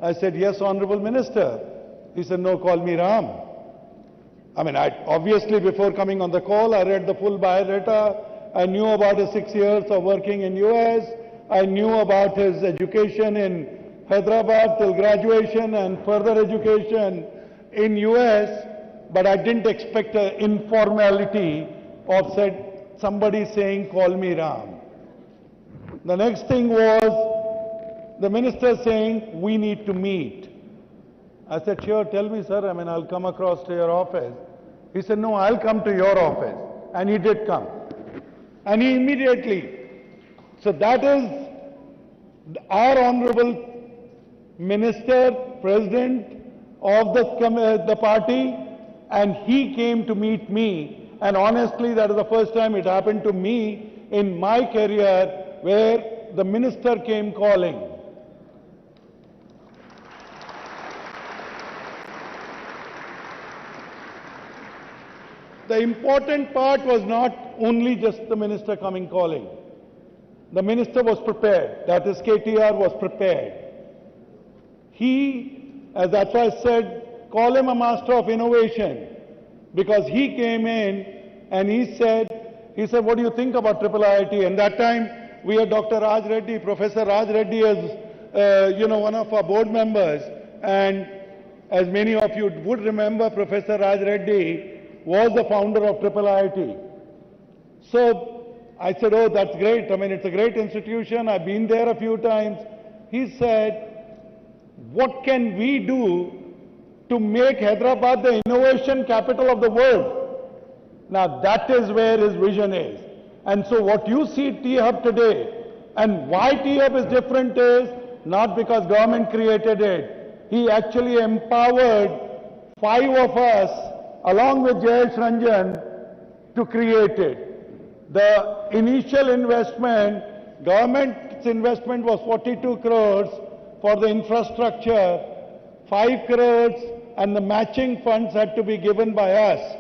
I said, yes, Honorable Minister. He said, no, call me Ram. Obviously before coming on the call, I read the full biodata. I knew about his 6 years of working in US. I knew about his education in Hyderabad till graduation and further education in US, but I didn't expect an informality of somebody saying, call me Ram. The next thing was the minister saying, we need to meet. I said, sure, tell me, sir. I'll come across to your office. He said, no, I'll come to your office. And he did come. And he immediately. So that is our Honorable Minister, President of the party, and he came to meet me. And honestly, that is the first time it happened to me in my career where the minister came calling. the important part was not only just the minister coming calling. The minister was prepared. That is, KTR was prepared. That's why I said, call him a master of innovation, because he came in and he said, what do you think about triple IIT? And that time we had Dr. Raj Reddy, Professor Raj Reddy as, one of our board members. And as many of you would remember, Professor Raj Reddy was the founder of triple IIT. So I said, oh, that's great. I mean, it's a great institution. I've been there a few times. He said, what can we do to make Hyderabad the innovation capital of the world? Now, that is where his vision is. And so what you see T-Hub today, and why T-Hub is different is not because government created it. He actually empowered 5 of us, along with Jayesh Ranjan, to create it. The initial investment, government's investment was 42 crores for the infrastructure, 5 crores, and the matching funds had to be given by us.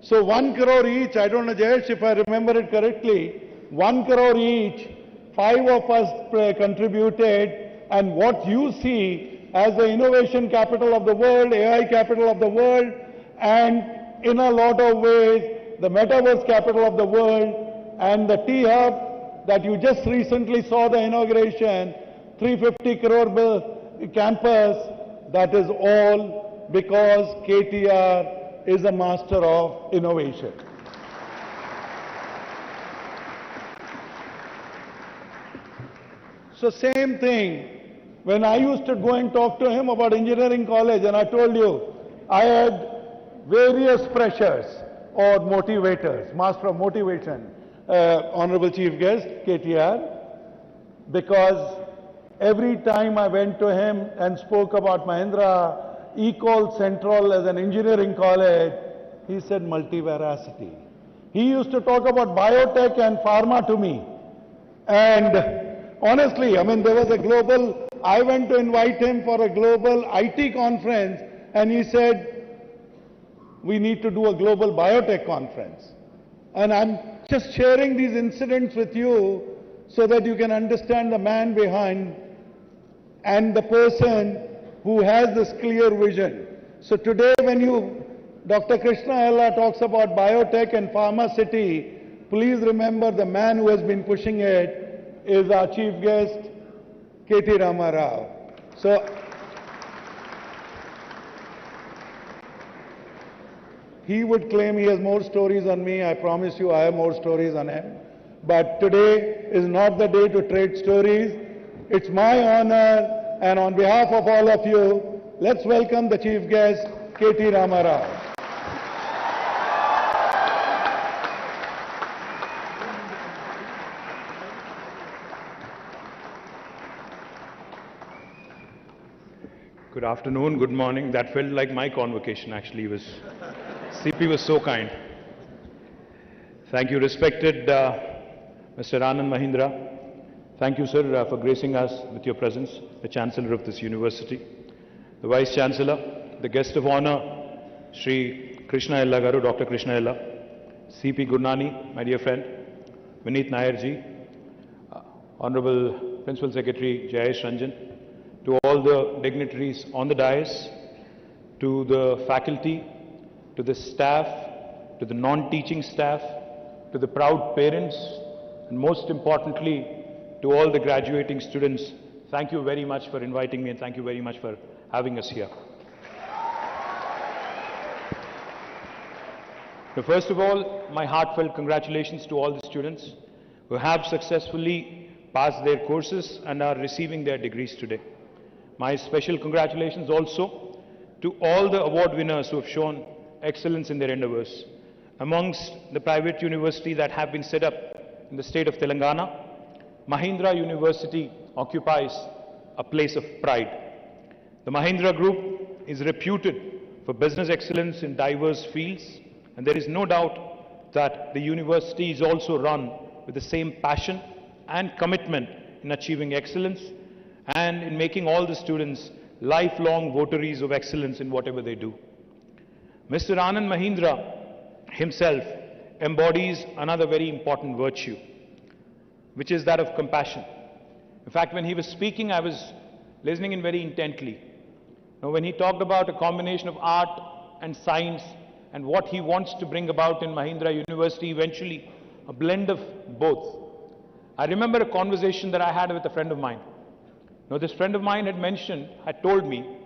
So 1 crore each, I don't know, Jayesh, if I remember it correctly, 1 crore each, 5 of us contributed, and what you see as the innovation capital of the world, AI capital of the world, and in a lot of ways, the metaverse capital of the world, and the T-Hub that you just recently saw the inauguration, 350 crore campus, that is all because KTR is a master of innovation. So same thing, when I used to go and talk to him about engineering college, and I told you, I had various pressures or motivators, master of motivation, Honorable Chief Guest, KTR, because every time I went to him and spoke about Mahindra, Ecole Central as an engineering college, he said multiveracity. He used to talk about biotech and pharma to me. And honestly, I mean, there was a global, I went to invite him for a global IT conference, and he said, we need to do a global biotech conference. And I'm just sharing these incidents with you so that you can understand the man behind and the person who has this clear vision. So today when Dr. Krishna Ella talks about biotech and pharma city, please remember the man who has been pushing it is our chief guest, KT Rama Rao. So he would claim he has more stories on me. I promise you I have more stories on him. But today is not the day to trade stories. It's my honor, and on behalf of all of you, let's welcome the chief guest, KT Rama Rao. Good afternoon, good morning. That felt like my convocation actually. CP was so kind. Thank you, respected Mr. Anand Mahindra. Thank you, sir, for gracing us with your presence, the Chancellor of this university, the Vice Chancellor, the guest of honor, Shri Krishna Ella Garu, Dr. Krishna Ella, CP Gurnani, my dear friend, Vineet Nayarji, Honorable Principal Secretary Jayesh Ranjan, to all the dignitaries on the dais, to the faculty, to the staff, to the non-teaching staff, to the proud parents, and most importantly, to all the graduating students, thank you very much for inviting me and thank you very much for having us here. Now, first of all, my heartfelt congratulations to all the students who have successfully passed their courses and are receiving their degrees today. My special congratulations also to all the award winners who have shown excellence in their endeavors. Amongst the private universities that have been set up in the state of Telangana, Mahindra University occupies a place of pride. The Mahindra Group is reputed for business excellence in diverse fields, and there is no doubt that the university is also run with the same passion and commitment in achieving excellence and in making all the students lifelong votaries of excellence in whatever they do. Mr. Anand Mahindra himself embodies another very important virtue, which is that of compassion. In fact, when he was speaking, I was listening in very intently. Now, when he talked about a combination of art and science and what he wants to bring about in Mahindra University, eventually a blend of both. I remember a conversation that I had with a friend of mine. Now, this friend of mine had told me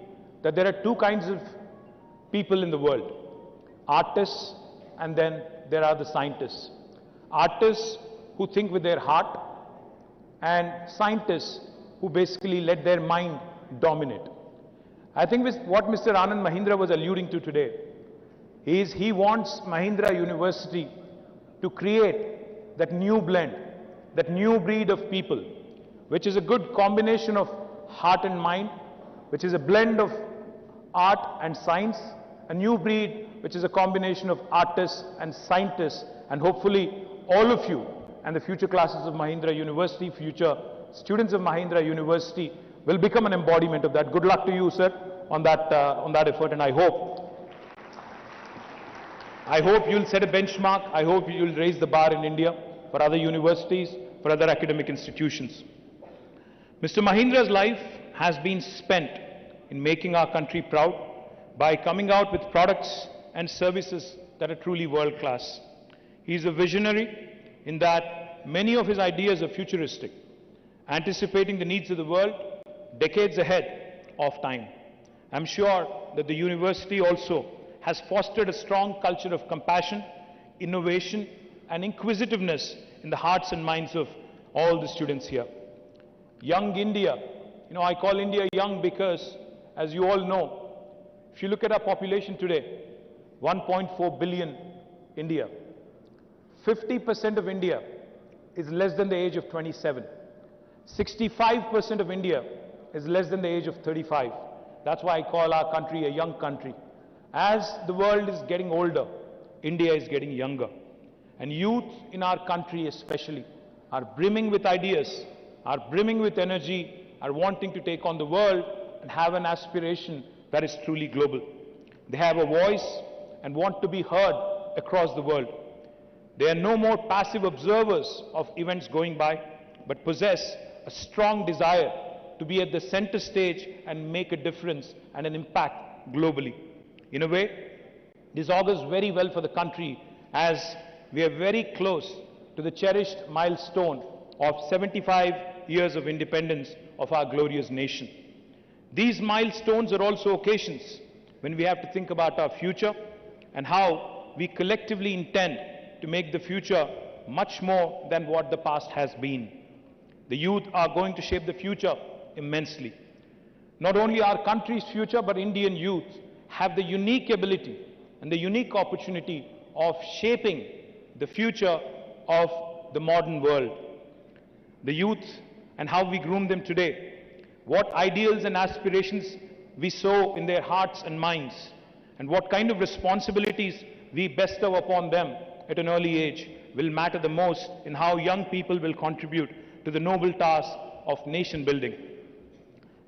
that there are two kinds of people in the world: artists, and then there are the scientists. Artists who think with their heart, and scientists who basically let their mind dominate. I think what Mr. Anand Mahindra was alluding to today is he wants Mahindra University to create that new blend, that new breed of people, which is a good combination of heart and mind, which is a blend of art and science, a new breed which is a combination of artists and scientists, and hopefully all of you and the future classes of Mahindra University, future students of Mahindra University will become an embodiment of that. Good luck to you, sir, on that effort, and I hope you'll set a benchmark. I hope you'll raise the bar in India for other universities, for other academic institutions. Mr. Mahindra's life has been spent in making our country proud by coming out with products and services that are truly world-class. He is a visionary in that many of his ideas are futuristic, anticipating the needs of the world decades ahead of time. I'm sure that the university also has fostered a strong culture of compassion, innovation, and inquisitiveness in the hearts and minds of all the students here. Young India, I call India young because, as you all know, if you look at our population today, 1.4 billion India, 50% of India is less than the age of 27. 65% of India is less than the age of 35. That's why I call our country a young country. As the world is getting older, India is getting younger. And youth in our country especially are brimming with ideas, are brimming with energy, are wanting to take on the world and have an aspiration that is truly global. They have a voice and want to be heard across the world. They are no more passive observers of events going by, but possess a strong desire to be at the center stage and make a difference and an impact globally. In a way, this augurs very well for the country as we are very close to the cherished milestone of 75 years of independence of our glorious nation. These milestones are also occasions when we have to think about our future and how we collectively intend to make the future much more than what the past has been. The youth are going to shape the future immensely. Not only our country's future, but Indian youth have the unique ability and the unique opportunity of shaping the future of the modern world. The youth and how we groom them today, what ideals and aspirations we sow in their hearts and minds, and what kind of responsibilities we bestow upon them at an early age will matter the most in how young people will contribute to the noble task of nation building.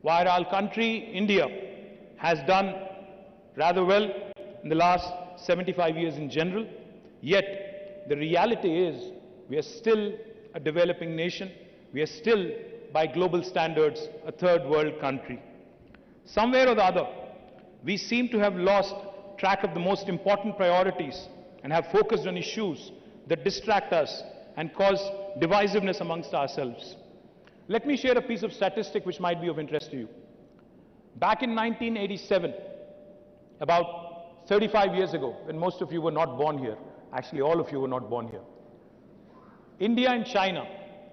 While our country, India, has done rather well in the last 75 years in general, yet the reality is we are still a developing nation. We are still, by global standards, a third world country. Somewhere or the other, we seem to have lost track of the most important priorities and have focused on issues that distract us and cause divisiveness amongst ourselves. Let me share a piece of statistic which might be of interest to you. Back in 1987, about 35 years ago, when most of you were not born here, actually all of you were not born here, India and China,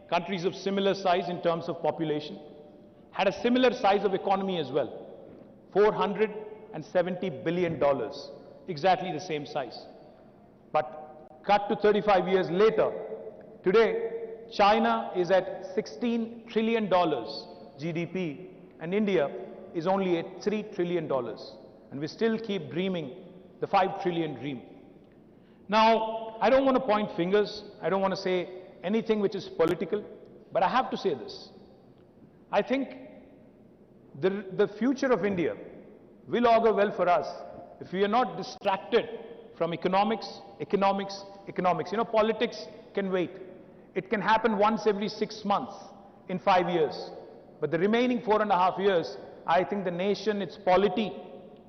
countries of similar size in terms of population, had a similar size of economy as well, $470 billion, exactly the same size. But cut to 35 years later, today China is at $16 trillion GDP and India is only at $3 trillion. And we still keep dreaming the 5 trillion dream. Now, I don't want to point fingers. I don't want to say anything which is political, but I have to say this. I think the future of India will augur well for us if we are not distracted from economics, economics, economics. You know, politics can wait. It can happen once every 6 months in 5 years. But the remaining 4.5 years, I think the nation, its polity,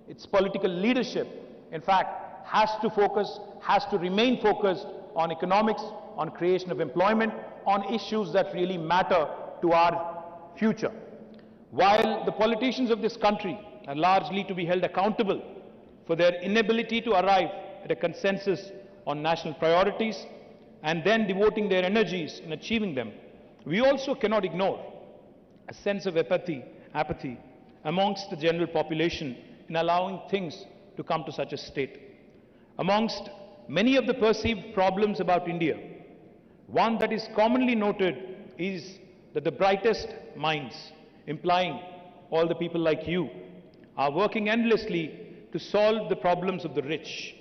its political leadership, in fact, has to focus, has to remain focused on economics, on creation of employment, on issues that really matter to our future. While the politicians of this country are largely to be held accountable for their inability to arrive at a consensus on national priorities and then devoting their energies in achieving them, we also cannot ignore a sense of apathy amongst the general population in allowing things to come to such a state. Amongst many of the perceived problems about India, one that is commonly noted is that the brightest minds, implying all the people like you, are working endlessly to solve the problems of the rich,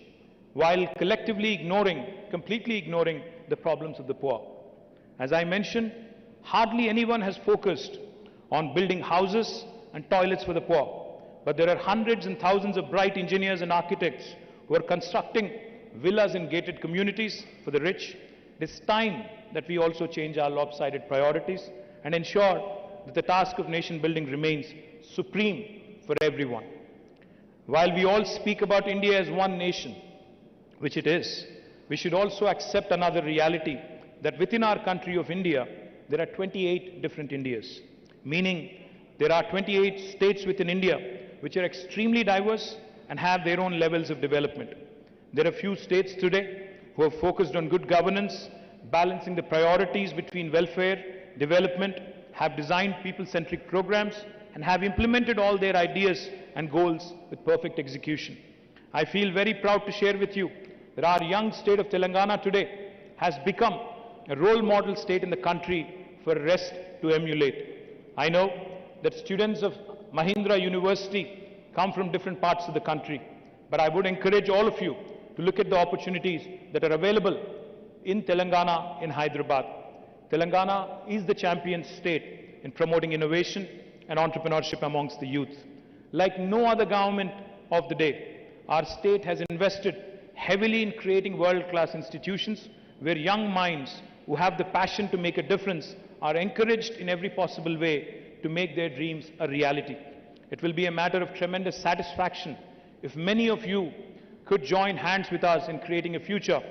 while collectively completely ignoring the problems of the poor. As I mentioned, hardly anyone has focused on building houses and toilets for the poor, but there are hundreds and thousands of bright engineers and architects who are constructing villas in gated communities for the rich. It is time that we also change our lopsided priorities and ensure that the task of nation building remains supreme for everyone. While we all speak about India as one nation, which it is, we should also accept another reality, that within our country of India, there are 28 different Indias, meaning there are 28 states within India which are extremely diverse and have their own levels of development. There are few states today who have focused on good governance, balancing the priorities between welfare, development, have designed people-centric programs, and have implemented all their ideas and goals with perfect execution. I feel very proud to share with you that our young state of Telangana today has become a role model state in the country for the rest to emulate. I know that students of Mahindra University come from different parts of the country, but I would encourage all of you to look at the opportunities that are available in Telangana, in Hyderabad. Telangana is the champion state in promoting innovation and entrepreneurship amongst the youth. Like no other government of the day, our state has invested heavily in creating world-class institutions where young minds who have the passion to make a difference are encouraged in every possible way to make their dreams a reality. It will be a matter of tremendous satisfaction if many of you could join hands with us in creating a future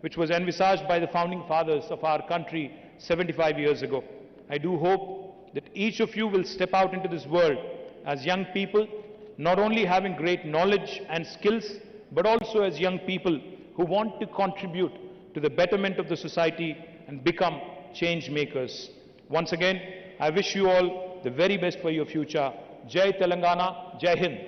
which was envisaged by the founding fathers of our country 75 years ago. I do hope that each of you will step out into this world as young people, not only having great knowledge and skills, but also as young people who want to contribute to the betterment of the society and become change makers. Once again, I wish you all the very best for your future. Jai Telangana, Jai Hind.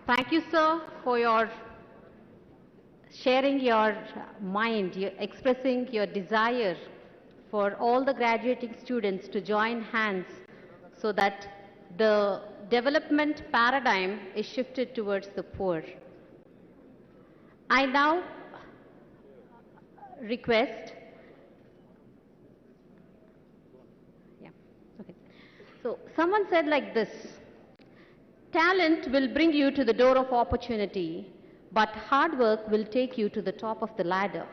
Thank you, sir, for your sharing your mind, expressing your desire for all the graduating students to join hands so that the development paradigm is shifted towards the poor. I now request, So someone said like this: talent will bring you to the door of opportunity, but hard work will take you to the top of the ladder.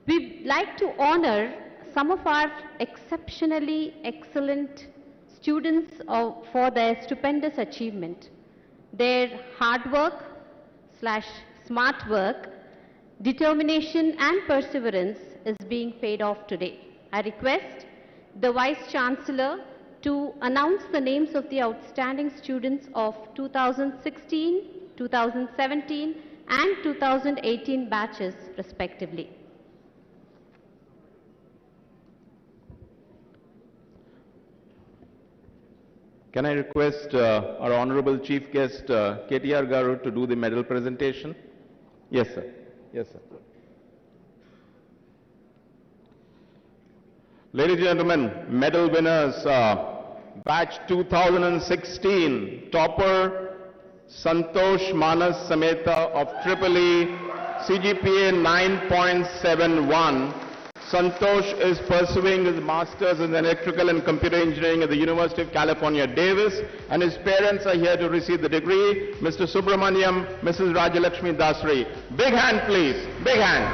We'd like to honor some of our exceptionally excellent students for their stupendous achievement. Their hard work / smart work, determination and perseverance is being paid off today. I request the Vice Chancellor to announce the names of the outstanding students of 2016, 2017 and 2018 batches respectively. Can I request our Honorable Chief Guest KTR Garu to do the medal presentation? Yes, sir. Yes, sir. Ladies and gentlemen, medal winners, batch 2016, topper Santosh Manas Sameta of EEE, CGPA 9.71, Santosh is pursuing his master's in electrical and computer engineering at the University of California, Davis, and his parents are here to receive the degree, Mr. Subramaniam, Mrs. Rajalakshmi Dasri. Big hand, please. Big hand.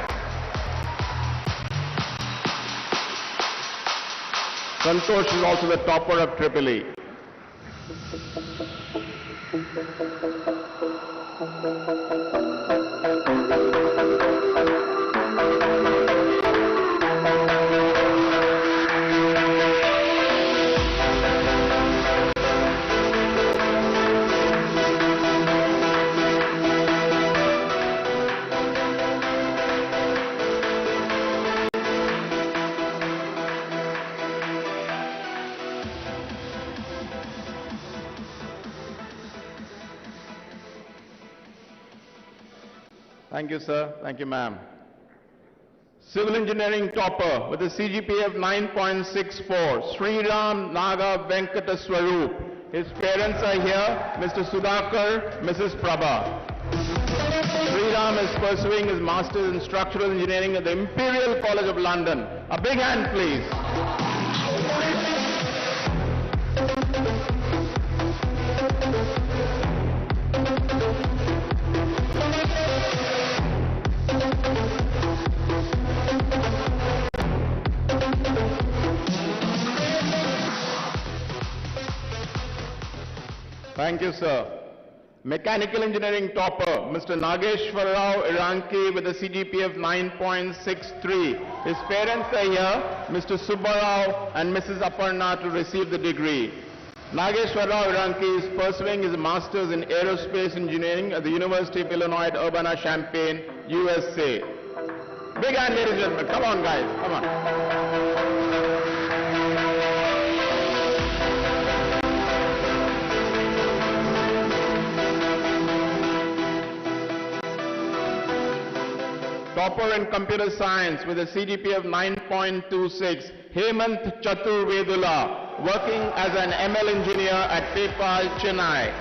Santosh is also the topper of Triple E. Thank you, sir. Thank you, ma'am. Civil engineering topper with a CGPA of 9.64, Sriram Naga Venkata Swaroop. His parents are here, Mr. Sudhakar, Mrs. Prabha. Sriram is pursuing his master's in structural engineering at the Imperial College of London. A big hand, please. Thank you, sir. Mechanical engineering topper, Mr. Nageshwar Rao Iranki with a CGPA of 9.63. His parents are here, Mr. Subbarao and Mrs. Aparna, to receive the degree. Nageshwar Rao Iranki is pursuing his master's in aerospace engineering at the University of Illinois at Urbana-Champaign, USA. Big hand, ladies and gentlemen. Come on, guys. Come on. Topper in computer science with a CGPA of 9.26, Hemant Chaturvedula, working as an ML engineer at PayPal, Chennai.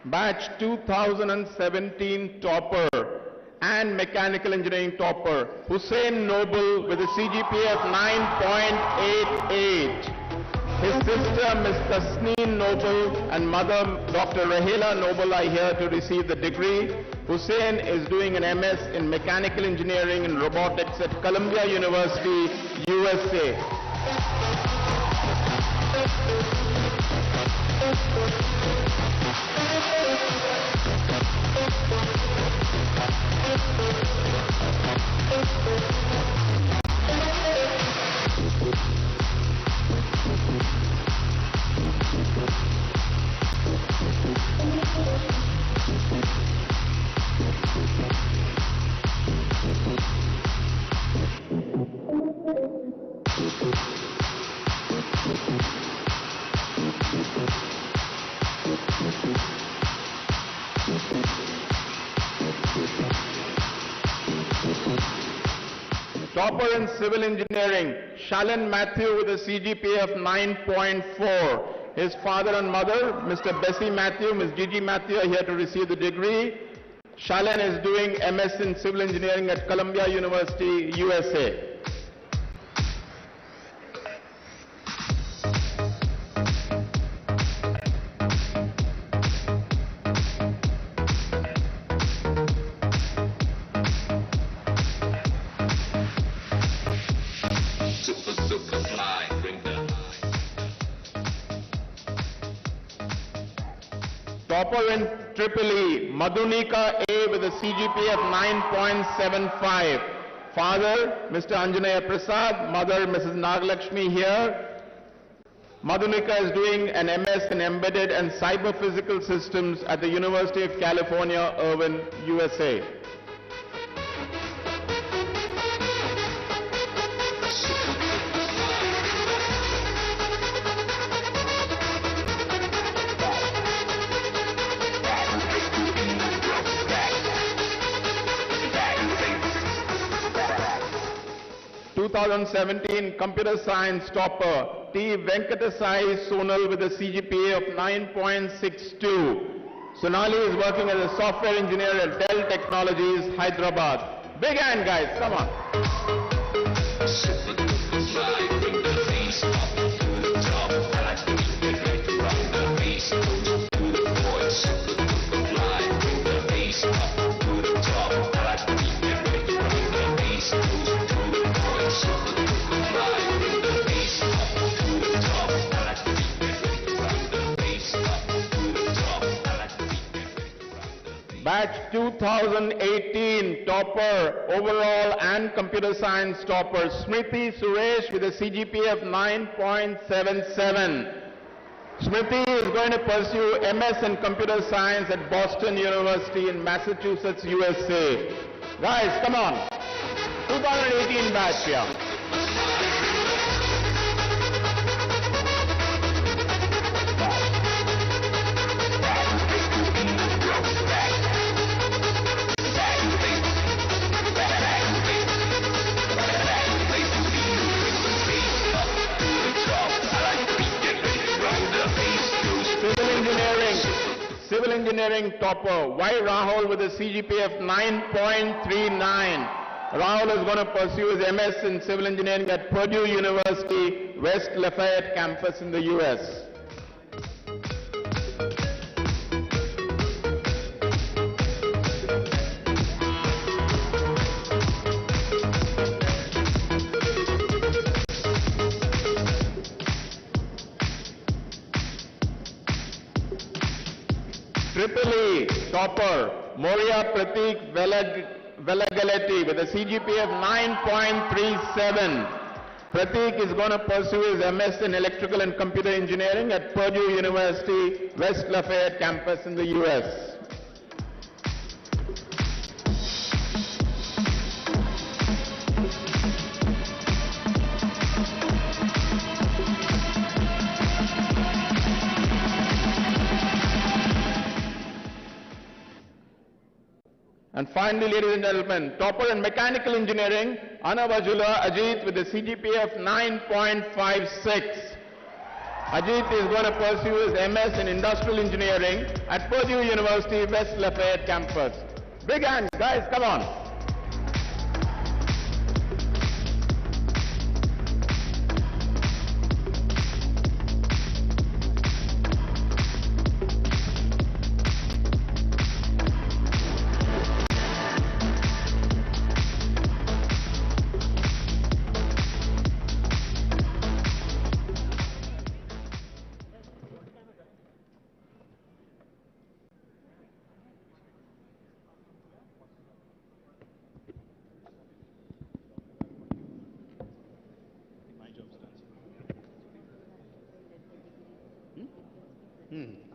Batch 2017 topper and mechanical engineering topper, Hussein Noble with a CGPA of 9.88. His sister, Ms. Tasneen Noble, and mother, Dr. Rahela Noble, are here to receive the degree. Hussein is doing an MS in mechanical engineering and robotics at Columbia University, USA. Topper in civil engineering, Shalan Matthew with a CGPA of 9.4. His father and mother, Mr. Bessie Matthew, Ms. Gigi Matthew, are here to receive the degree. Shalan is doing MS in civil engineering at Columbia University, USA. Topper in Triple E, Madhunika A with a CGPA of 9.75. Father, Mr. Anjanaya Prasad, mother, Mrs. Nagalakshmi here. Madhunika is doing an MS in Embedded and Cyber Physical Systems at the University of California, Irvine, USA. 2017 Computer Science topper T. Venkatasai Sonal with a CGPA of 9.62. Sonali is working as a software engineer at Dell Technologies, Hyderabad. Big hand, guys, come on. Batch 2018 topper overall and computer science topper Smriti Suresh with a CGPA of 9.77. Smriti is going to pursue MS in computer science at Boston University in Massachusetts, USA. Guys, come on. 2018 batch here. Civil engineering topper Y. Rahul with a CGPA of 9.39. Rahul is going to pursue his MS in civil engineering at Purdue University, West Lafayette campus in the US. Triple E topper Moria Pratik Velagaletti with a CGPA of 9.37. Pratik is going to pursue his MS in electrical and computer engineering at Purdue University, West Lafayette campus in the US. And finally, ladies and gentlemen, topper in mechanical engineering, Anavajula Ajit with a CGPA of 9.56. Ajit is going to pursue his MS in industrial engineering at Purdue University, West Lafayette campus. Big hand, guys, come on.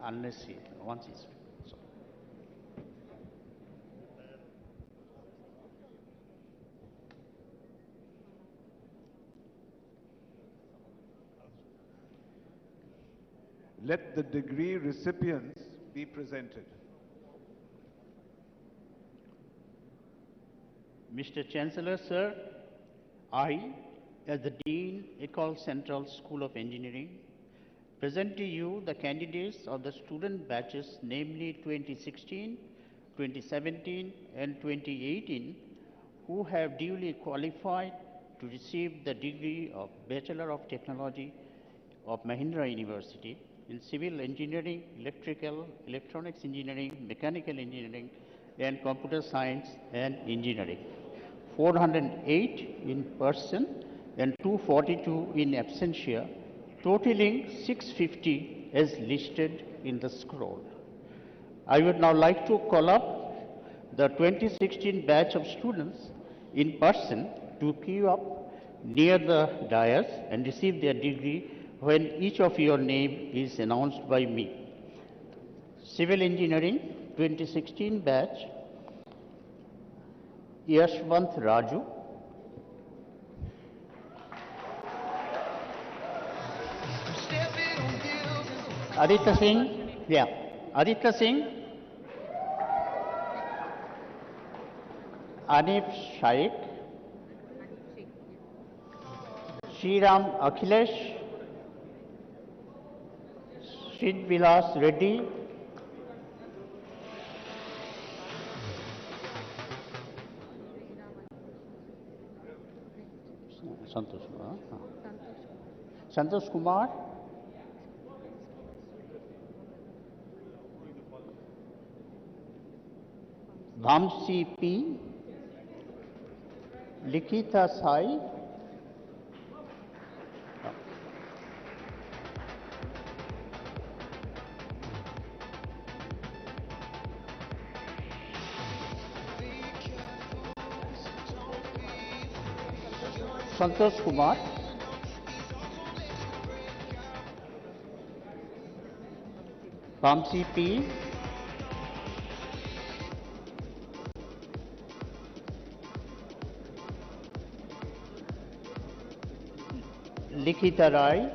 Unless once it's so. Let the degree recipients be presented. Mr. Chancellor, sir, I, as the Dean, Ecole Central School of Engineering, present to you the candidates of the student batches, namely 2016, 2017, and 2018, who have duly qualified to receive the degree of Bachelor of Technology of Mahindra University in Civil Engineering, Electrical, Electronics Engineering, Mechanical Engineering, and Computer Science and Engineering. 408 in person and 242 in absentia, totaling 650 as listed in the scroll. I would now like to call up the 2016 batch of students in person to queue up near the dais and receive their degree when each of your name is announced by me. Civil Engineering 2016 batch, Yashwant Raju. Aditya Singh, Aditya Singh, Anif Shaikh, Sriram Akhilesh, Sid Vilas Reddy, Santosh Kumar, Vamsi P, Likita Sai, Santosh Kumar, Vamsi P, Likita Rai,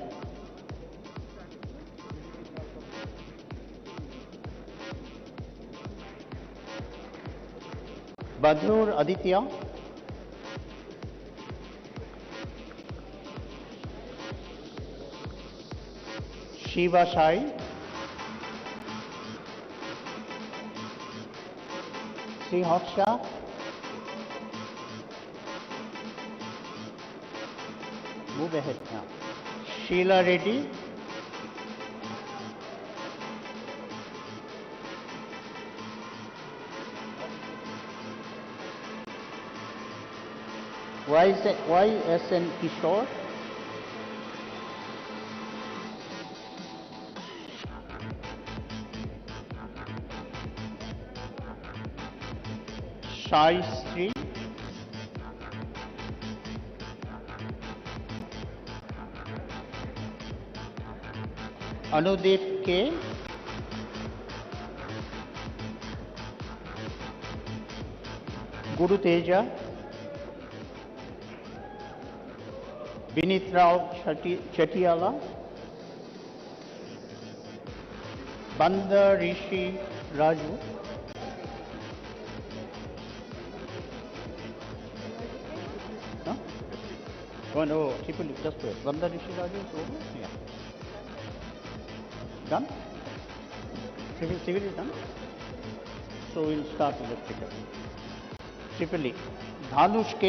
Badrur Aditya, Shiva Sai, Sri Harsha, move ahead now. Sheila Reddy, YSN Kishore, Shai Sri, Anudeep K, Guru Teja, Vinit Rao Chetiala, Banda Rishi Raju, huh? Oh no, triple just wait. Banda Rishi Raju is over? Yeah. Done? Civil is done? So we'll start electrical. Triple E. Dhanush K.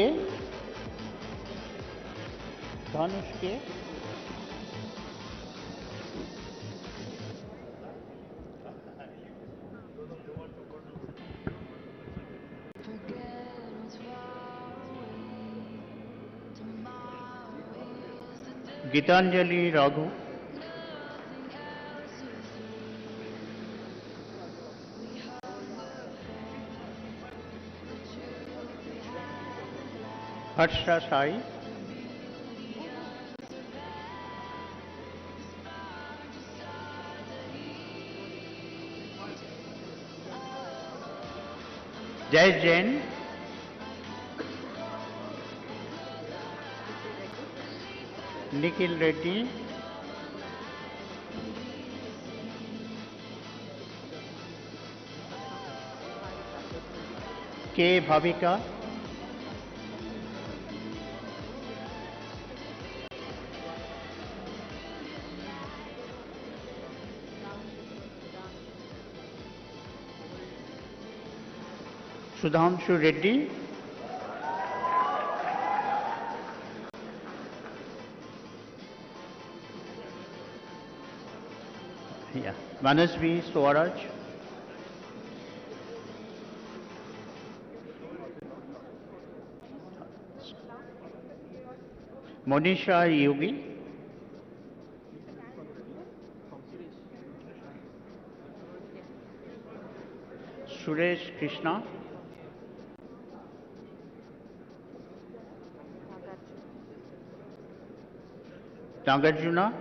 Dhanush K. Gitanjali Raghu, Harsha Sai, Jai Jain, Nikhil Reddy, K. Bhavika, Sudhanshu Reddy, yeah, Manasvi Swaraj, Monisha Yogi, Suresh Krishna, Nagarjuna,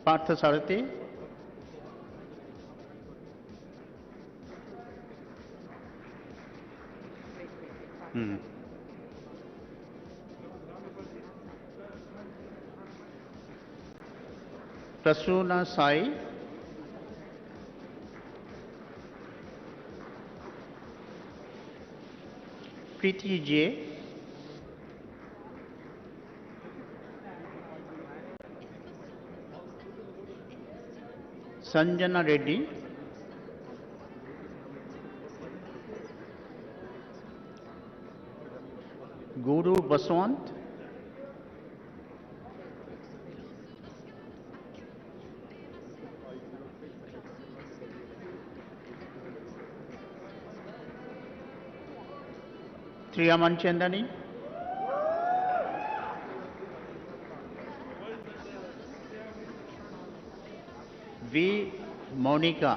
Parthasarathi, Prasuna Sai, Preeti J, Sanjana Reddy, Guru Baswant, Triyaman Chandani, V. Monica,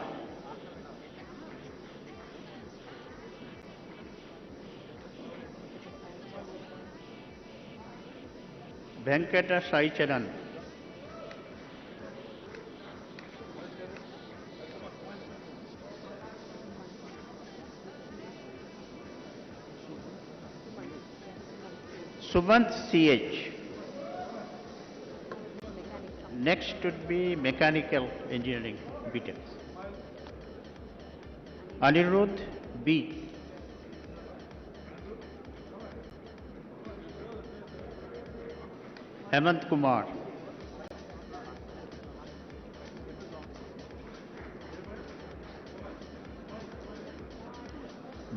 Venkata Saicharan, Sumant CH. Next would be mechanical engineering BTech. Anirudh B. Hemant Kumar,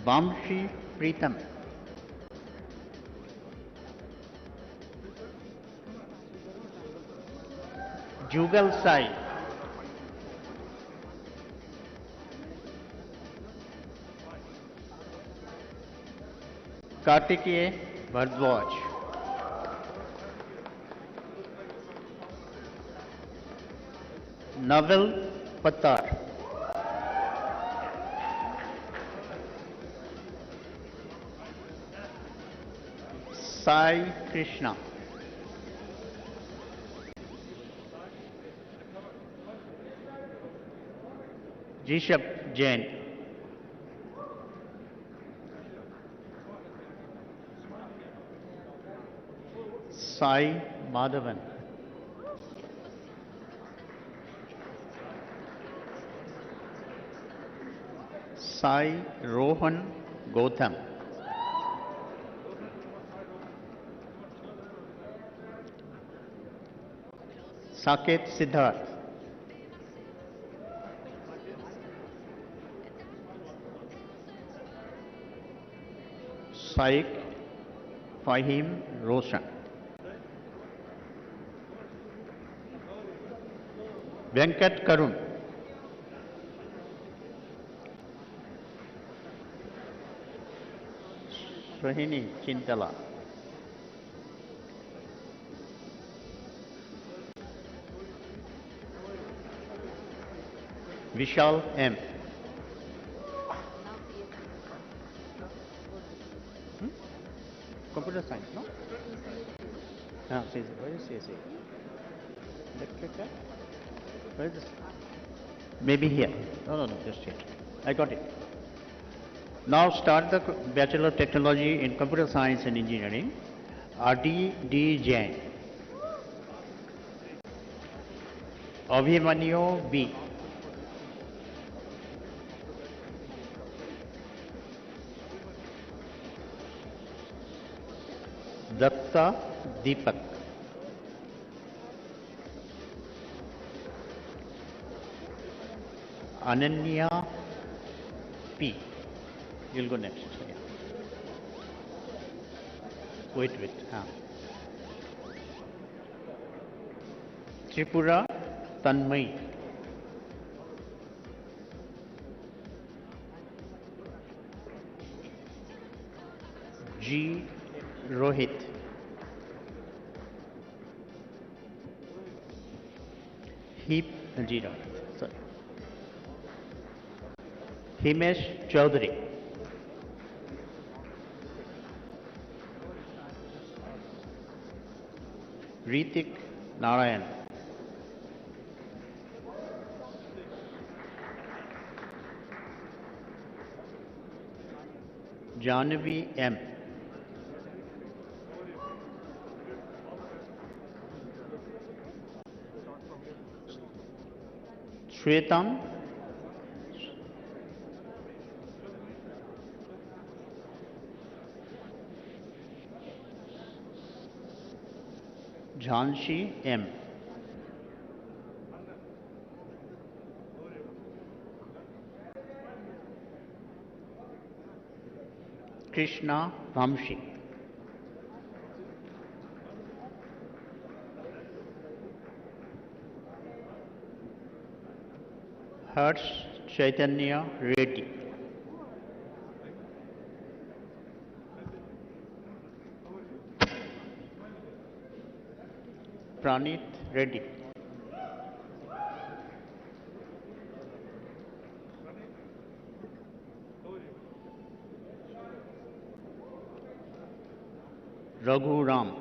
Vamshi Pritam, Jugal Sai, Kartikeya Bhardwaj, Naval Pattar, Sai Krishna, Rishabh Jain, Sai Madhavan, Sai Rohan Gautam, Saket Siddharth, Saik Fahim Roshan, Venkat Karun, Sohini Chintala, Vishal M. Computer science, no? Where is CSA? Electrical? Where is this? Maybe here. No, just here. I got it. Now start the Bachelor of Technology in Computer Science and Engineering, R.D. Jain, Abhimanyu B, Datta Deepak, Ananya P. You'll go next. Yeah. Wait. Tripura Tanmay, G. Rohit, Heep Jira, sorry. Himesh Chaudhary, Ritik Narayan, Jahnavi M, Shwetam Jhanshi M. Krishna Vamshi. Harsh Chaitanya Reddy. Pranit Reddy. Raghu Ram.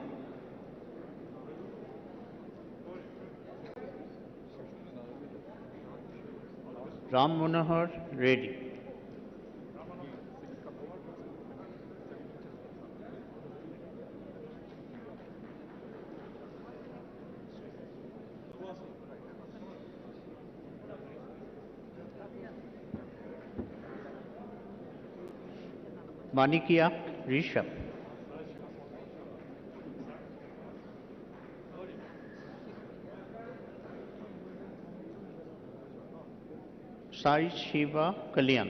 Ram Manohar Reddy. Manikia Rishabh. Sai Shiva Kalyan.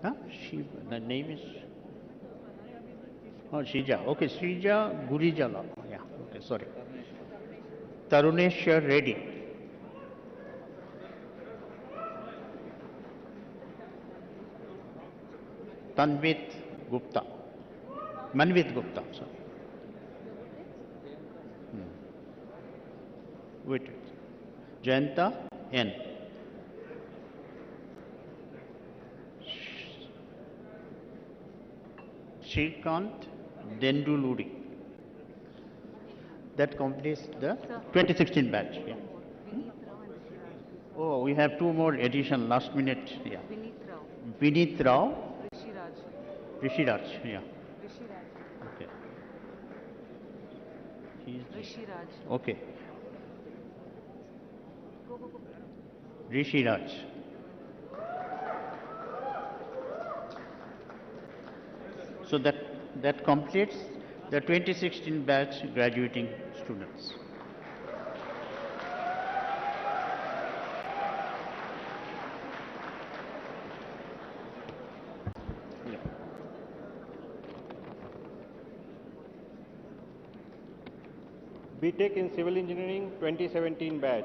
Huh? Shiva, the name is. Oh, Shija. Okay, Shija Gurijala. Yeah, okay, sorry. Taruneshwar Reddy. Tanvit Gupta. Manvit Gupta, sorry. Wait. Jayanta N. Shrikant Denduluri. That completes the 2016 batch. Yeah. Oh, we have two more edition last minute. Yeah. Vinit Rao. Rishiraj. Yeah. Okay. Rishiraj. Okay. Rishiraj. So that completes the 2016 batch graduating students. Yeah. BTech in Civil Engineering 2017 batch.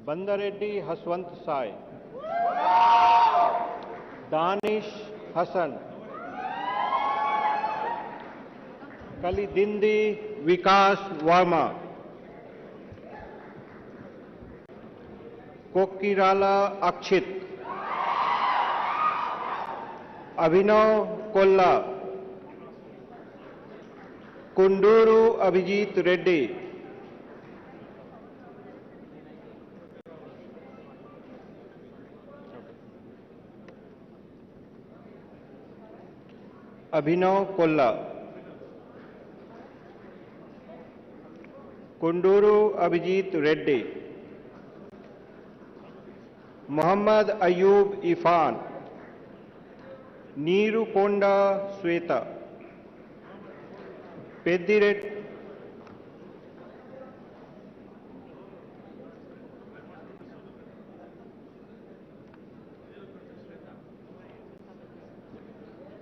Bandareddy Haswant Sai. Danish Hassan. Kalidindi Vikas Varma. Kokirala Akshit. Abhinav Kolla. Kunduru Abhijit Reddy. Abhinav Kolla. Kunduru Abhijit Reddy. Muhammad Ayub Ifan. Neeru Konda Sweta. Pediret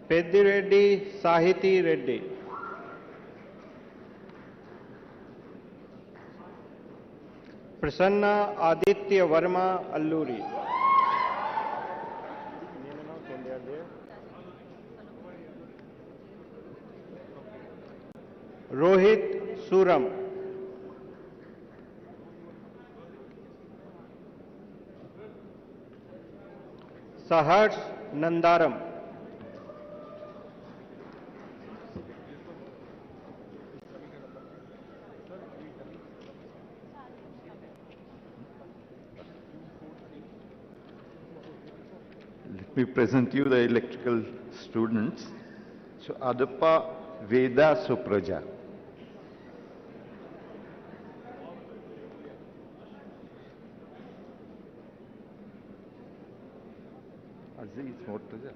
Pedireddy Sahiti Reddy. Prasanna Aditya Varma Alluri. Rohit Suram. Saharsh Nandaram. Let me present you the electrical students. So, Adappa Veda Supraja. Aziz Murtaza.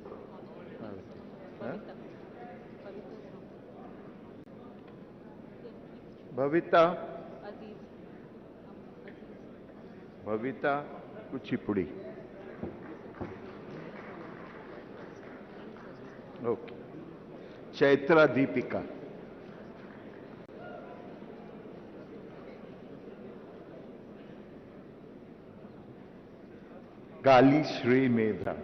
Bhavita. Bhavita Kuchipudi. Okay. Chaitra Deepika. Kali Shri Medha.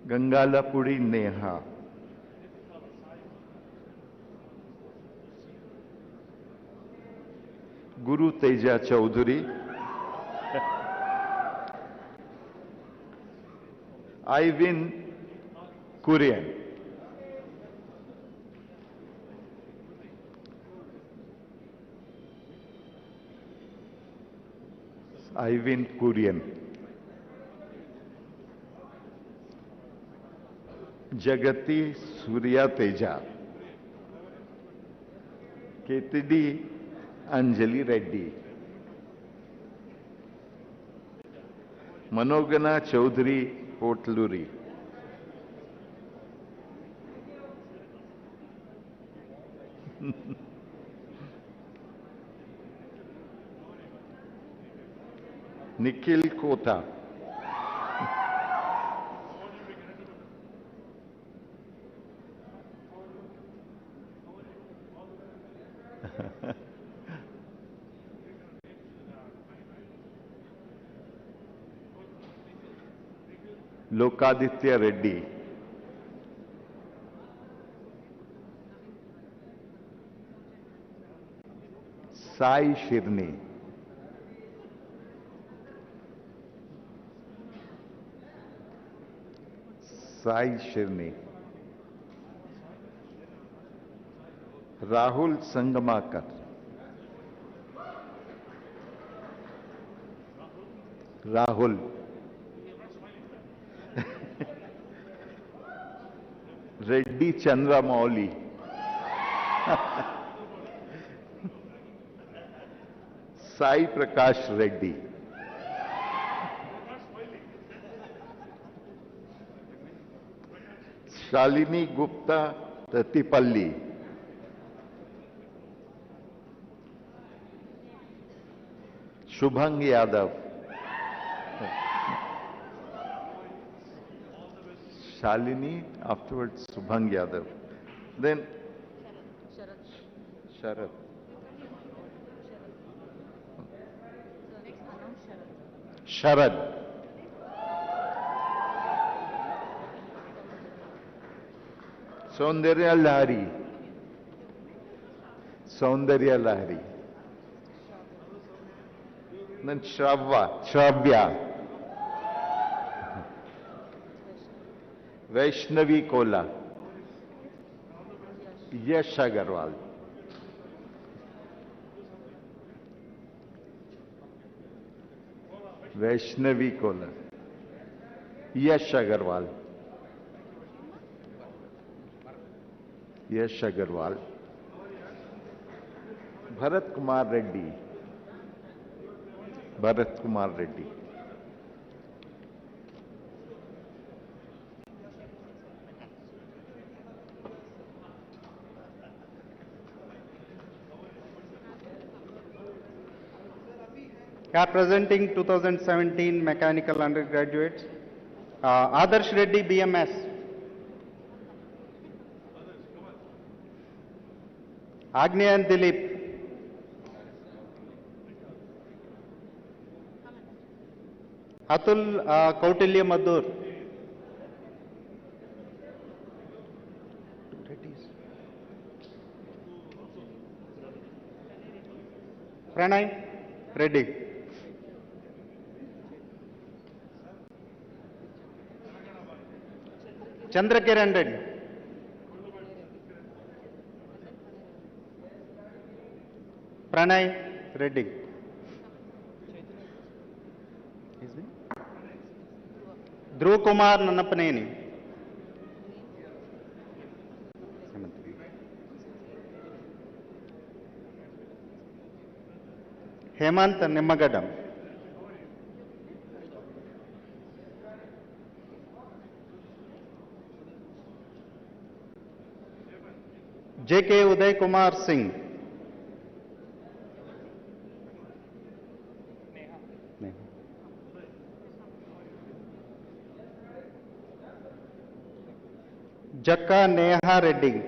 Gangalapuri Neha. Guru Teja Chaudhary. Ivan Kurian. Ivan Kurian. Jagati Surya Teja. KTD Anjali Reddy. Manogana Chaudhary Potluri. Nikhil Kota. Lokaditya Reddy. Sai Shirni. Sai Shirni. Rahul Sangamakar. Rahul. Reddy Chandra Mauli. Sai Prakash Reddy. Shalini Gupta Tatipalli. Shubhang Yadav. Shalini, afterwards Shubhang Yadav. Then Sharad. Sharad. Saundarya Lahari. Saundarya Lahari. Then Shravya. Vaishnavi Kola. Yash Agarwal. Vaishnavi Kola. Yash Agarwal. Yash Agarwal. Bharat Kumar Reddy. Bharat Kumar Reddy. Presenting 2017 mechanical undergraduates, Adarsh Reddy BMS, Agneyan Dilip, Atul Kautilya Madhur, Pranay Reddy. Chandrakiran Reddy. Pranay Reddy. Dhruv Kumar Nannapaneni. Hemant Nimmagadam. J.K. Uday Kumar Singh. Jakka Neha Reddy.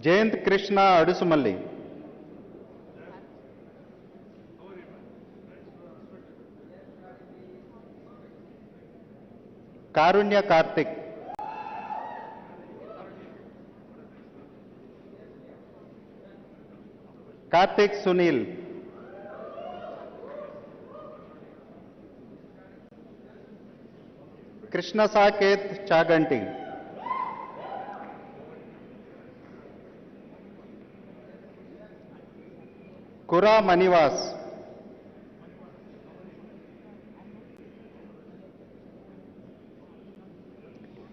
Jayant Krishna Adusumalli. Karunya Karthik. Karthik Sunil. Krishna Saket Chaganti. Kura Manivas.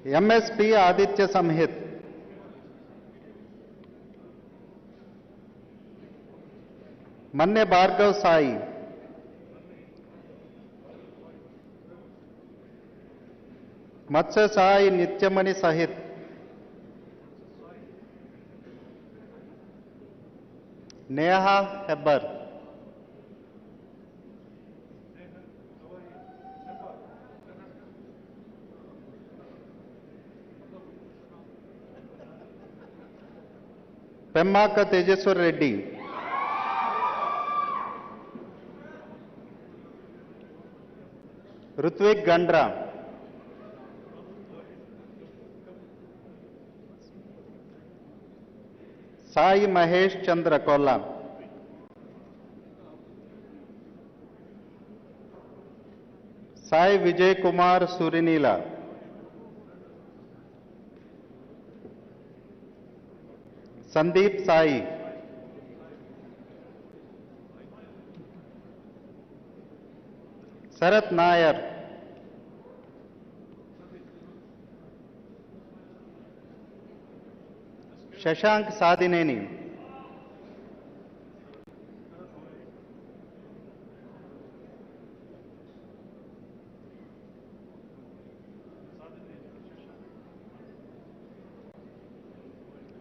MSP Aditya Samhit. Manne Bhargav Sai. Matsya Sai Nityamani Sahit. Neha Hebbar. Pemmaka Tejeswar Reddy. Rutvik Gandra. Sai Mahesh Chandra Kolla. Sai Vijay Kumar Surinila. Sandeep Sai. Sarat Nair. Shashank Sadineni.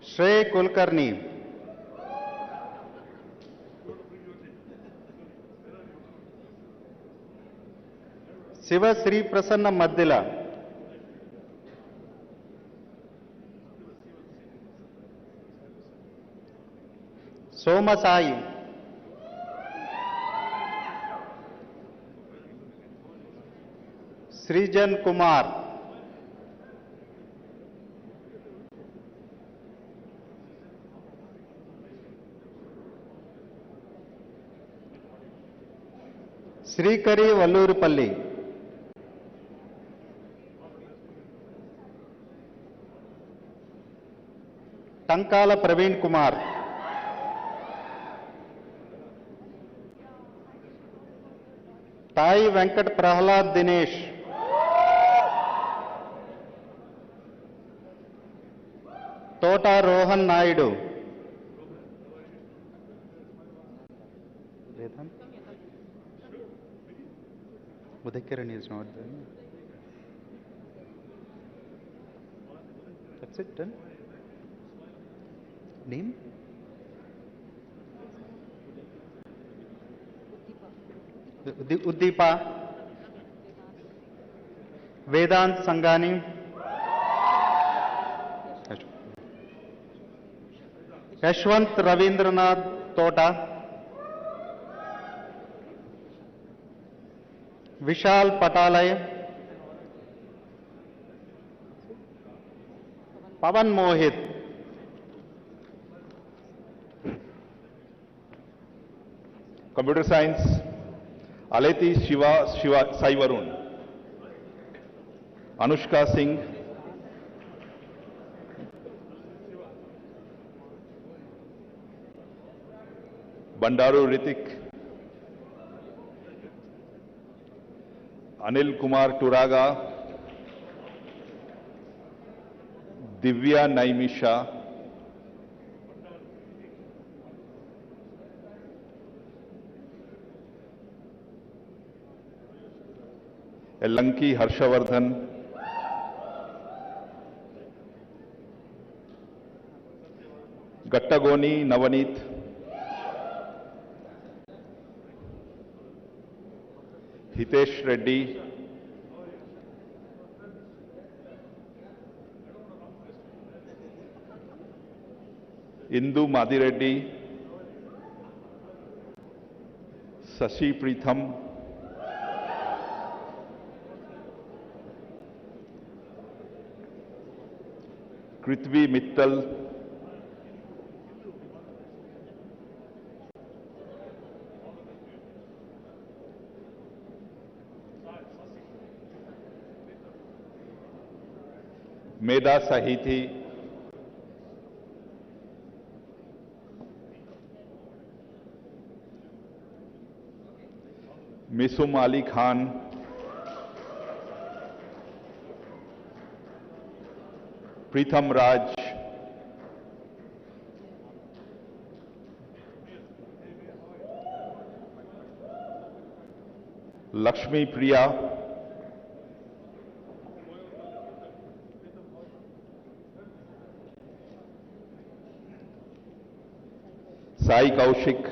Shrey Kulkarni. Shiva Sri Prasanna Maddila. Soma Sai. Srijan Kumar. Srikari Vallurupalli. Tankala Praveen Kumar. Tai Venkat Prahlad Dinesh. Tota Rohan Naidu. Udhikaran is not there. That's it, done. Name? Uddipa. Vedant Sangani. Yashwant Ravindranath Tota. Vishal Patalay. Pavan Mohit. Computer Science, Aleti Shiva Sai Varun. Anushka Singh. Bandaru Ritik. Anil Kumar Turaga. Divya Naimisha. Elanki Harshavardhan. Gattagoni Navaneet, Hitesh Reddy, Indu Madireddy, Sashi Pritham, Krithvi Mittal, Meda Sahithi, Misum Ali Khan, Pritham Raj, Lakshmi Priya, Sai Kaushik,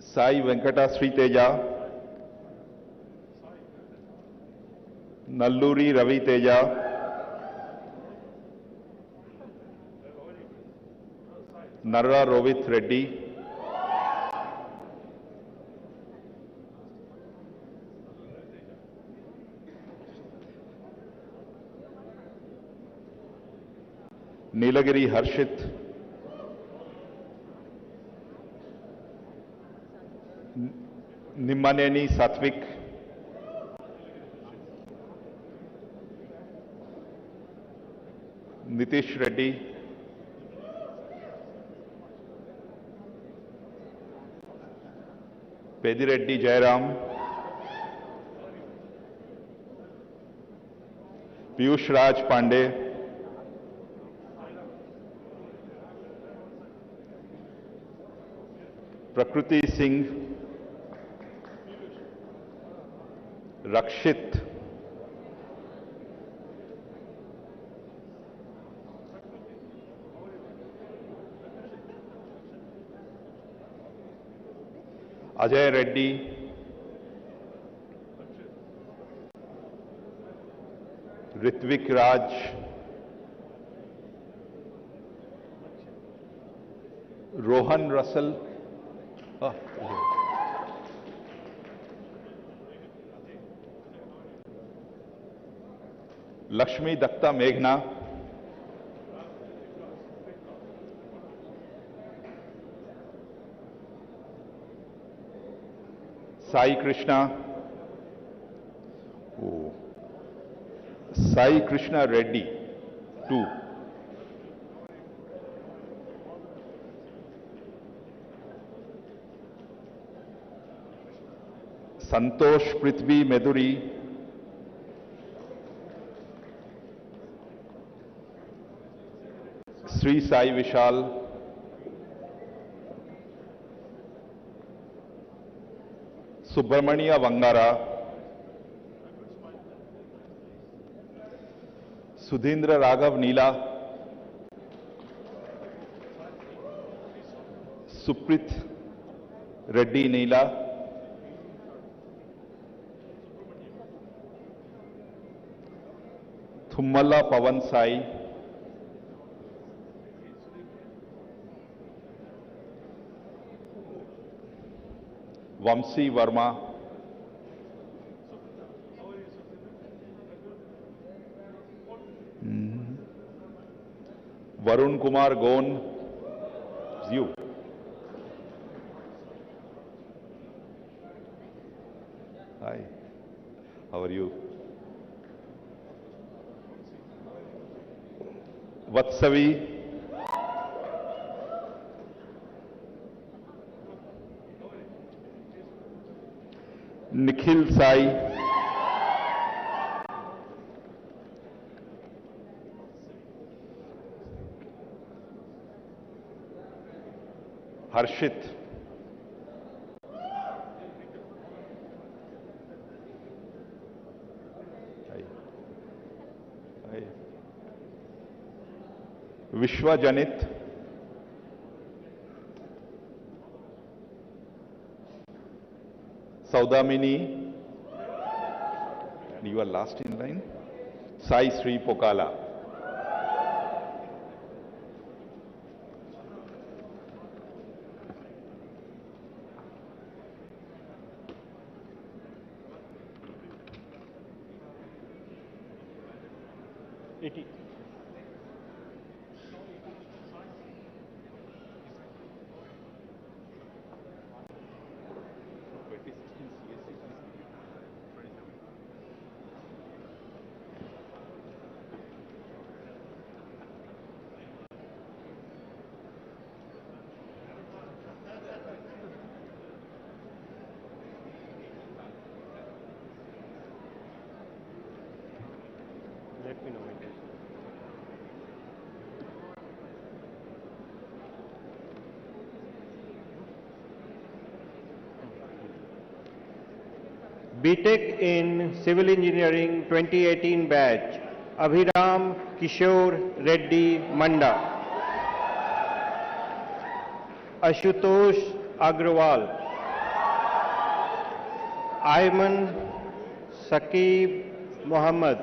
Sai Venkata Sriteja, Nalluri Ravi Teja, Narra Rovit Reddy, Nilagiri Harshit, Nimmaneni Satvik, Nitish Reddy, Pedireddy Jairam, Piyush Raj Pandey, Prakriti Singh, Rakshit, Ajay Reddy, Ritvik Raj, Rohan Russell, Lakshmi Datta Meghna, Sai Krishna, Sai Krishna Reddy, 2. Santosh Prithvi Meduri, Sri Sai Vishal, Subramania Vangara, Sudhindra Raghav Neela, Suprit Reddy Neela, Thummala Pavan Sai, Vamsi Verma, Varun Kumar Gon, you. Hi, how are you? Vatsavi, Nikhil Sai, Harshit, Vishwajanit, Saudamini, and you are last in line, Sai Sri Pokala. Let me know when it is. BTech in Civil Engineering 2018 batch, Abhiram Kishore Reddy Manda, Ashutosh Agrawal, Ayman Saqib Mohammed,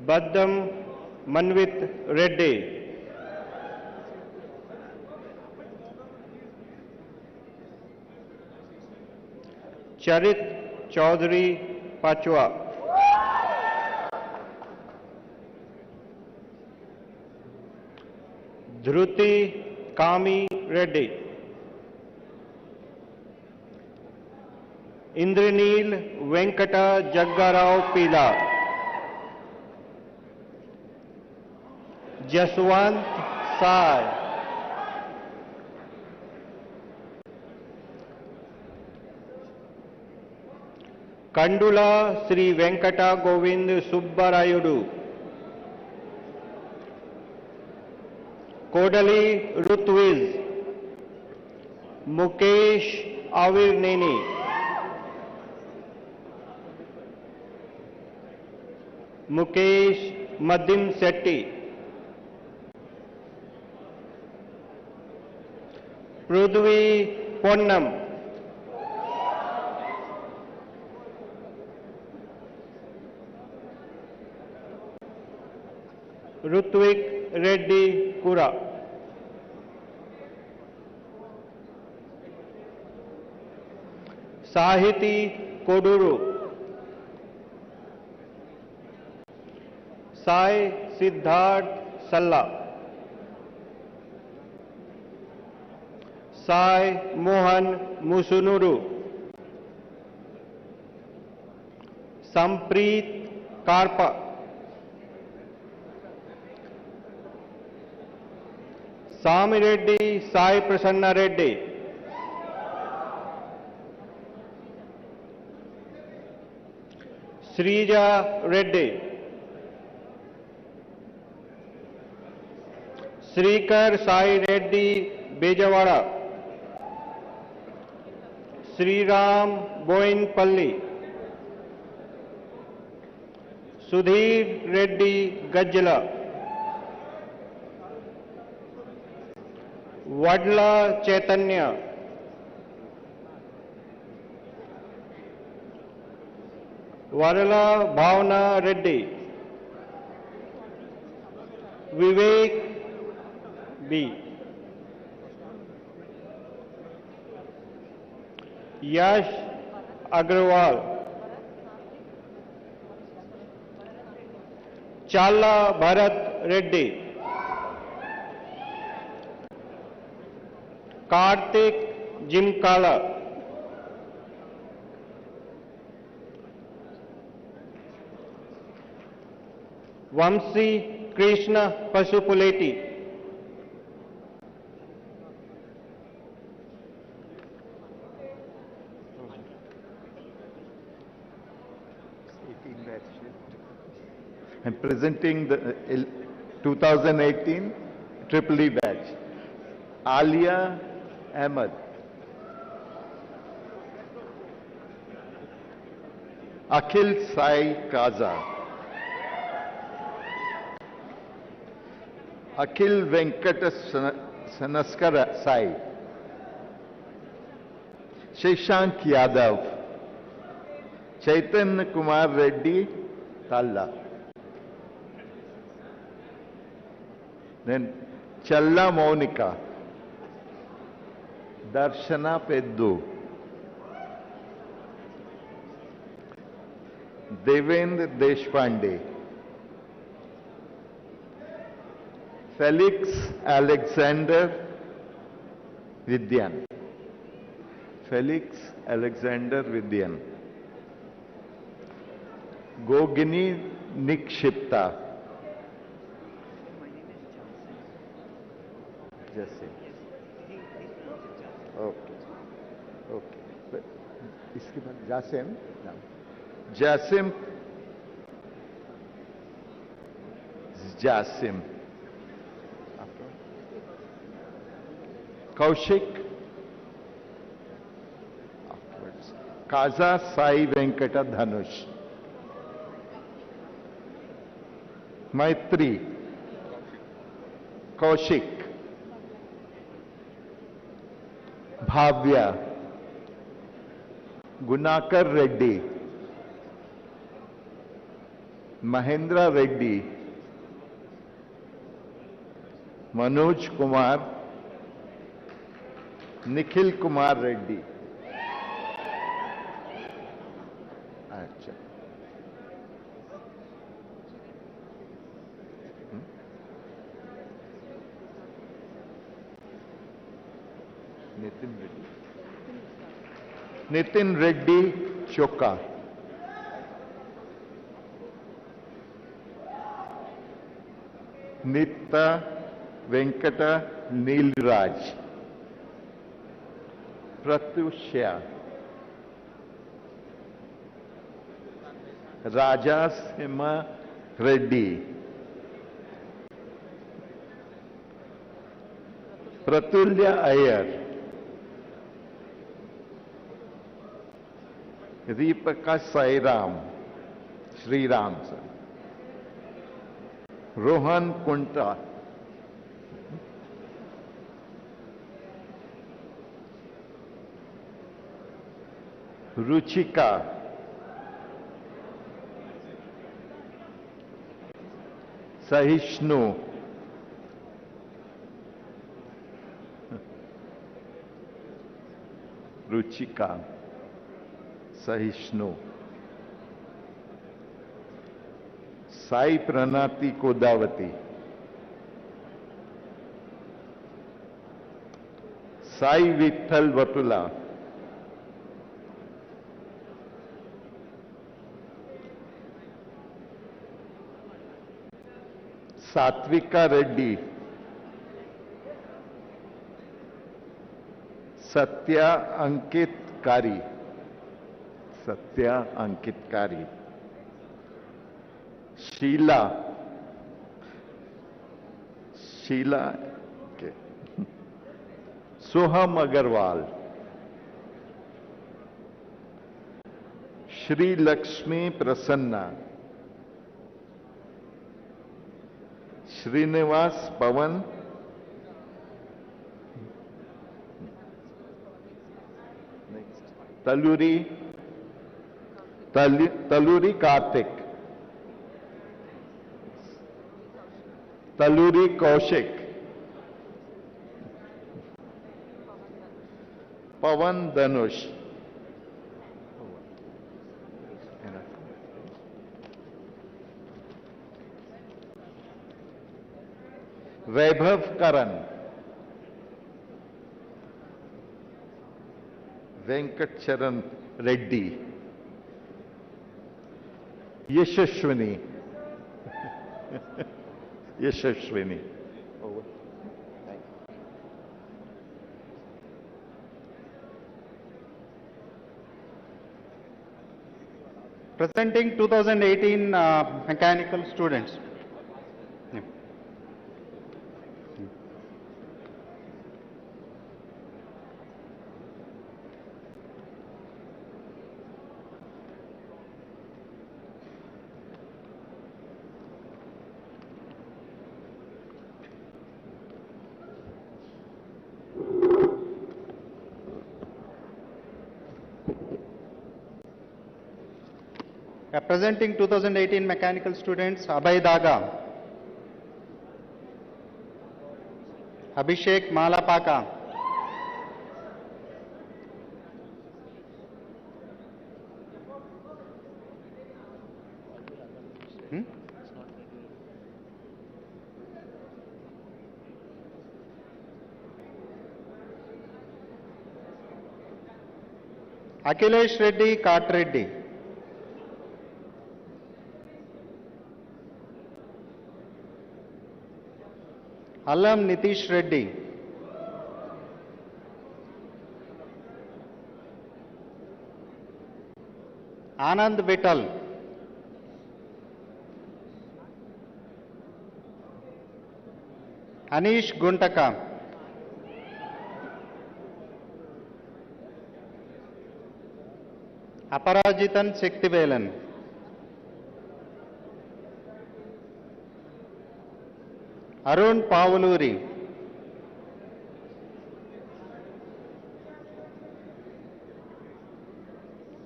Baddam Manvit Reddy, Charit Chaudhary Pachwa, Dhruti Kami Reddy, Indranil Venkata Jaggarao Pila, Jaswant Sai, Kandula Sri Venkata Govind Subbarayudu, Kodali Rutwiz, Mukesh Avirneni, Mukesh Madim Setti, Prudvi Ponnam, Rutvik Reddy Kura, Sahiti Koduru, Sai Siddharth Salla, Sai Mohan Musunuru, Sampreet Karpa, Sami Reddy Sai Prasanna Reddy, Srija Reddy, Srikar Sai Reddy Bejawada, Sri Ram Boinpalli, Sudhir Reddy Gajjala, Vadla Chaitanya, Varala Bhavna Reddy, Vivek B, Yash Agrawal, Challa Bharat Reddy, Karthik Jimkala, Vamsi Krishna Pasupuleti, And presenting the 2018 Triple E batch, Alia Ahmed, Akhil Sai Kaza, Akhil Venkata Sanaskara Sai, Shashank Yadav, Chaitanya Kumar Reddy Talla, then Challa Monica, Darshana Peddu, Devendra Deshpande, Felix Alexander Vidyan. Felix Alexander Vidyan. Gogini Nikshipta. Jasim. Okay. Okay. इसके बाद Jasim Jasim Jasim Kaushik. Afterwards. Kaza Sai Venkata Dhanush. Maitri. Kaushik. Bhavya. Gunakar Reddy. Mahindra Reddy. Manoj Kumar. Nikhil Kumar Reddy. अच्छा. नितिन रेड्डी चोका. नित्ता Venkata Neelraj. प्रत्युष्या. Raja Singh Reddy. Pratulya Iyer. Deepika Sairam Shriram sir. Rohan कुंटा. रुचिका. सहिष्णु. रुचिका सहिष्णु. साई प्रणाति कोदावती. साई विठल वटुला. सात्विका रेड्डी. सत्या अंकित कारी. सत्या अंकित कारी. शीला. शीला के. सोहम अग्रवाल. श्री लक्ष्मी प्रसन्ना. श्रीनिवास पवन. तलूरी. तलूरी कार्तिक. तलूरी कौशिक. पवन धनुष. वैभव करण. वेंकट चरण रेड्डी. यशस्विनी. यशस्विनी. Presenting 2018 mechanical students. Representing 2018 mechanical students, Abhay Daga, Abhishek Malapaka, Akhilesh Reddy, Kart Reddy, Allam Nitish Reddy, Anand Vittal, Anish Guntaka, Aparajitan Sektivelan, Arun Pavuluri,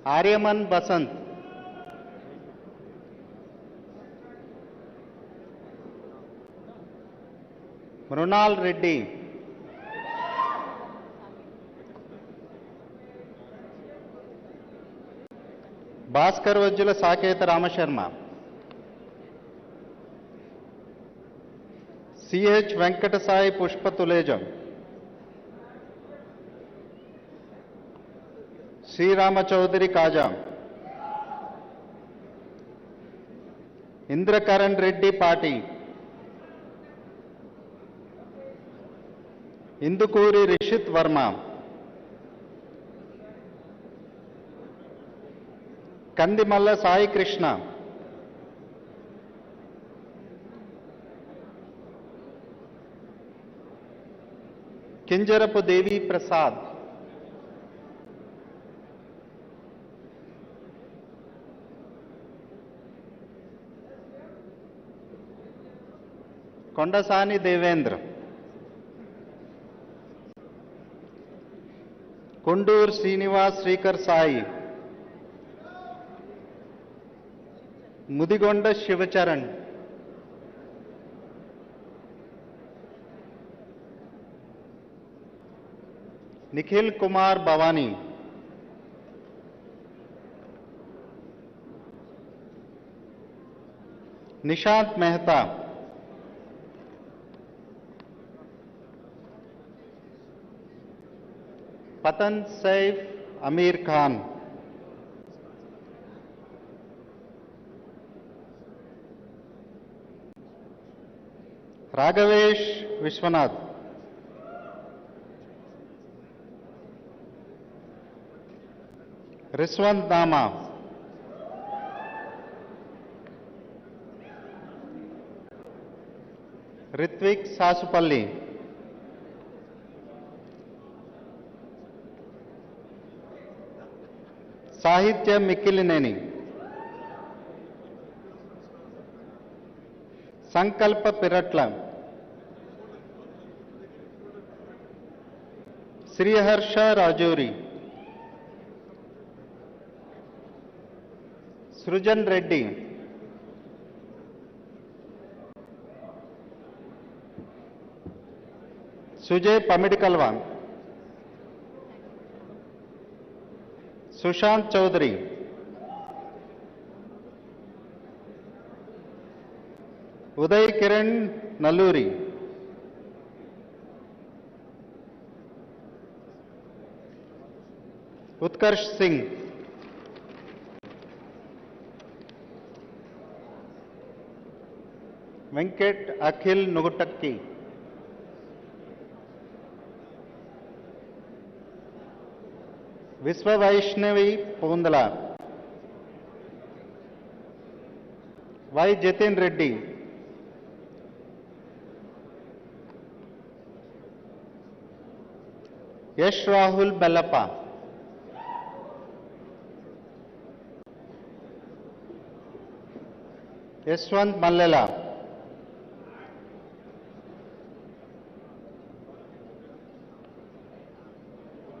Aryaman Basant, Mrunal Reddy, Bhaskar Vajjula Saketa Ramasharma, CH Venkatasai Pushpa Tulejam, Sri Rama Chaudhary Kaja, Indrakaran Reddy Party, Indukuri Rishit Verma, Kandimalla Sai Krishna, Kinjarapu Devi Prasad, Kondasani Devendra, Kundur Srinivas Srikar Sai, Mudigonda Shivacharan, Nikhil Kumar Bhavani, Nishant Mehta, Patan Saif Amir Khan, Raghavesh Vishwanath, Riswant Dama, Ritvik Sasupalli, Sahitya Mikilineni, Sankalpa Piratla, Sriharsha Rajuri, Srujan Reddy, Sujay Pamidikalwan, Sushant Chaudhary, Uday Kiran Nalluri, Utkarsh Singh, Venkat Akhil Nugutakki, Viswa Vaishnavi Pundala, Y. Jatin Reddy, Yash Rahul Bellappa, Yashwant Mallela,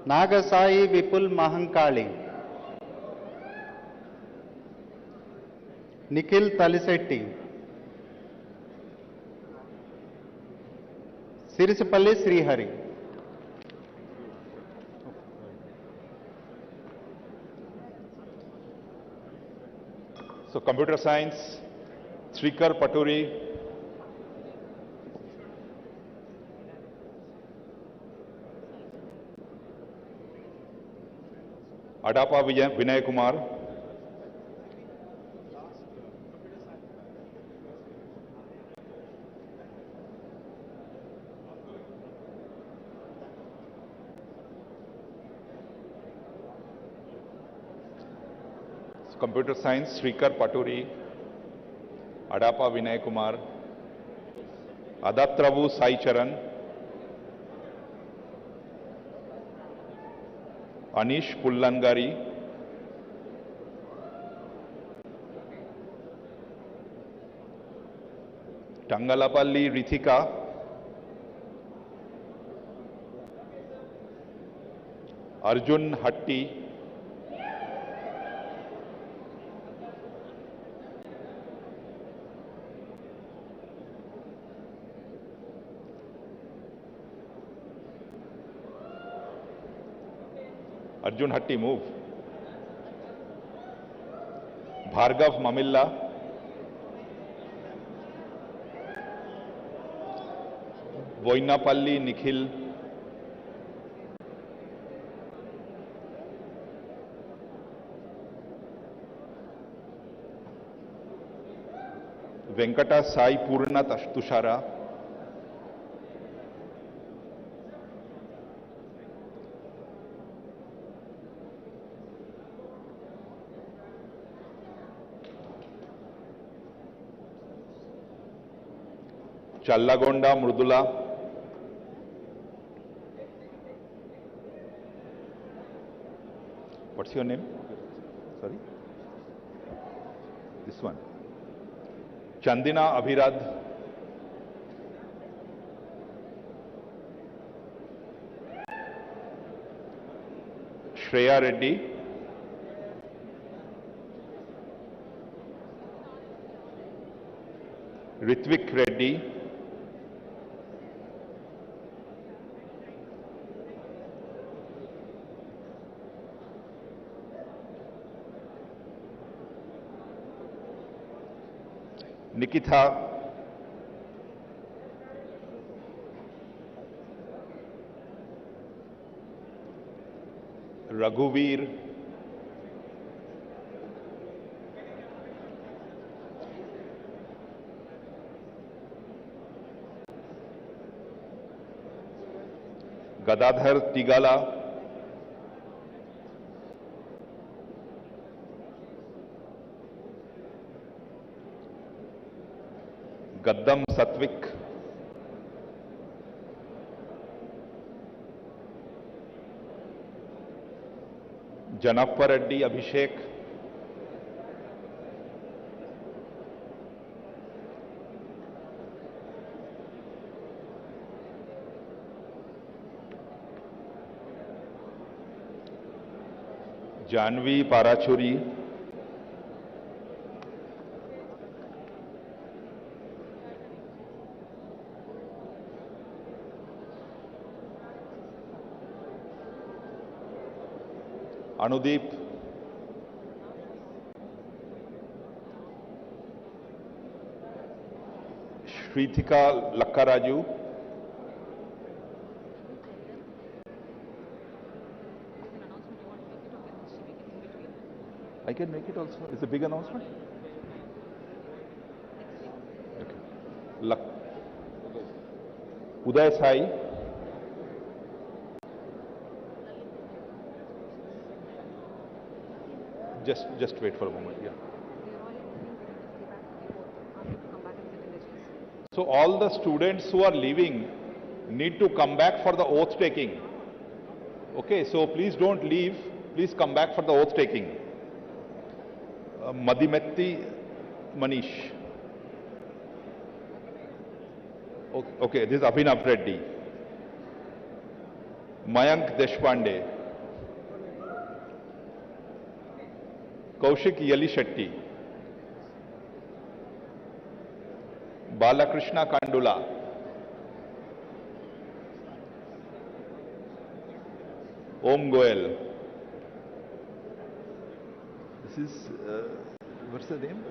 Nagasai Vipul Mahankali, Nikhil Talisetti, Sirisapalli Srihari, So computer science, Srikar Paturi, Adapa Vinay Kumar, computer science, Srikar Paturi, Adapa Vinay Kumar, Adatravu Sai Charan, Anish Pullangari, Tangalapalli Rithika, Arjun Hatti, Arjun Hatti, move. Bhargav Mamilla, Voinapalli Nikhil, Venkata Sai Purna Tushara, Challagonda Mrudula, what's your name? Sorry? This one. Chandina Abhirad, Shreya Reddy, Ritvik Reddy, Nikita, Raghuveer, Gadadhar Tigala, Gaddam Satvik, Janappa Reddy Abhishek, Janvi Parachuri, Anudeep, Shrithika Lakkaraju, I can make it also. It's a big announcement. Okay. Uday Sai, just wait for a moment. Yeah. So all the students who are leaving need to come back for the oath taking. Okay, so please don't leave. Please come back for the oath taking. Madimetti Manish. Okay, this is Abhinav Reddy. Mayank Deshpande. Kaushik Yali Shetty. Balakrishna Kandula. Om Goel. This is, what's the name?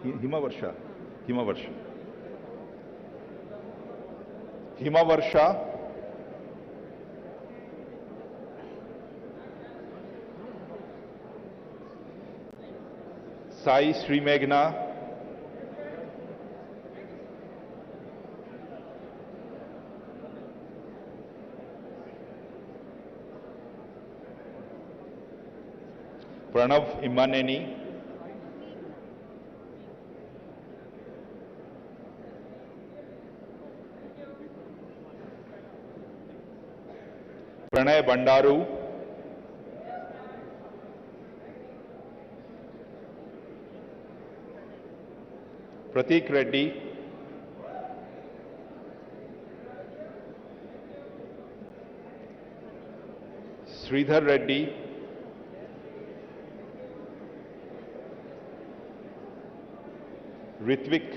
Himavarsha. Himavarsha. Himavarsha. Sai Sri Meghna. Pranav Imaneni. Pranay Bandaru. Pratik Reddy. Sridhar Reddy. Ritvik.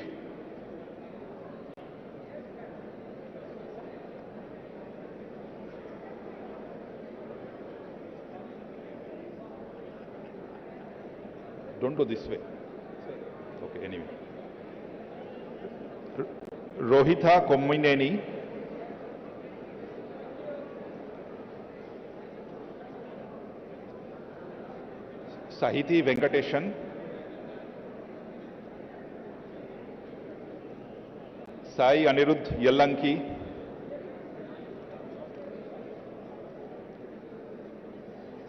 Don't go this way. Okay, anyway. Rohitha Kommineni. Sahiti Venkateshan. Sai Anirudh Yallanki.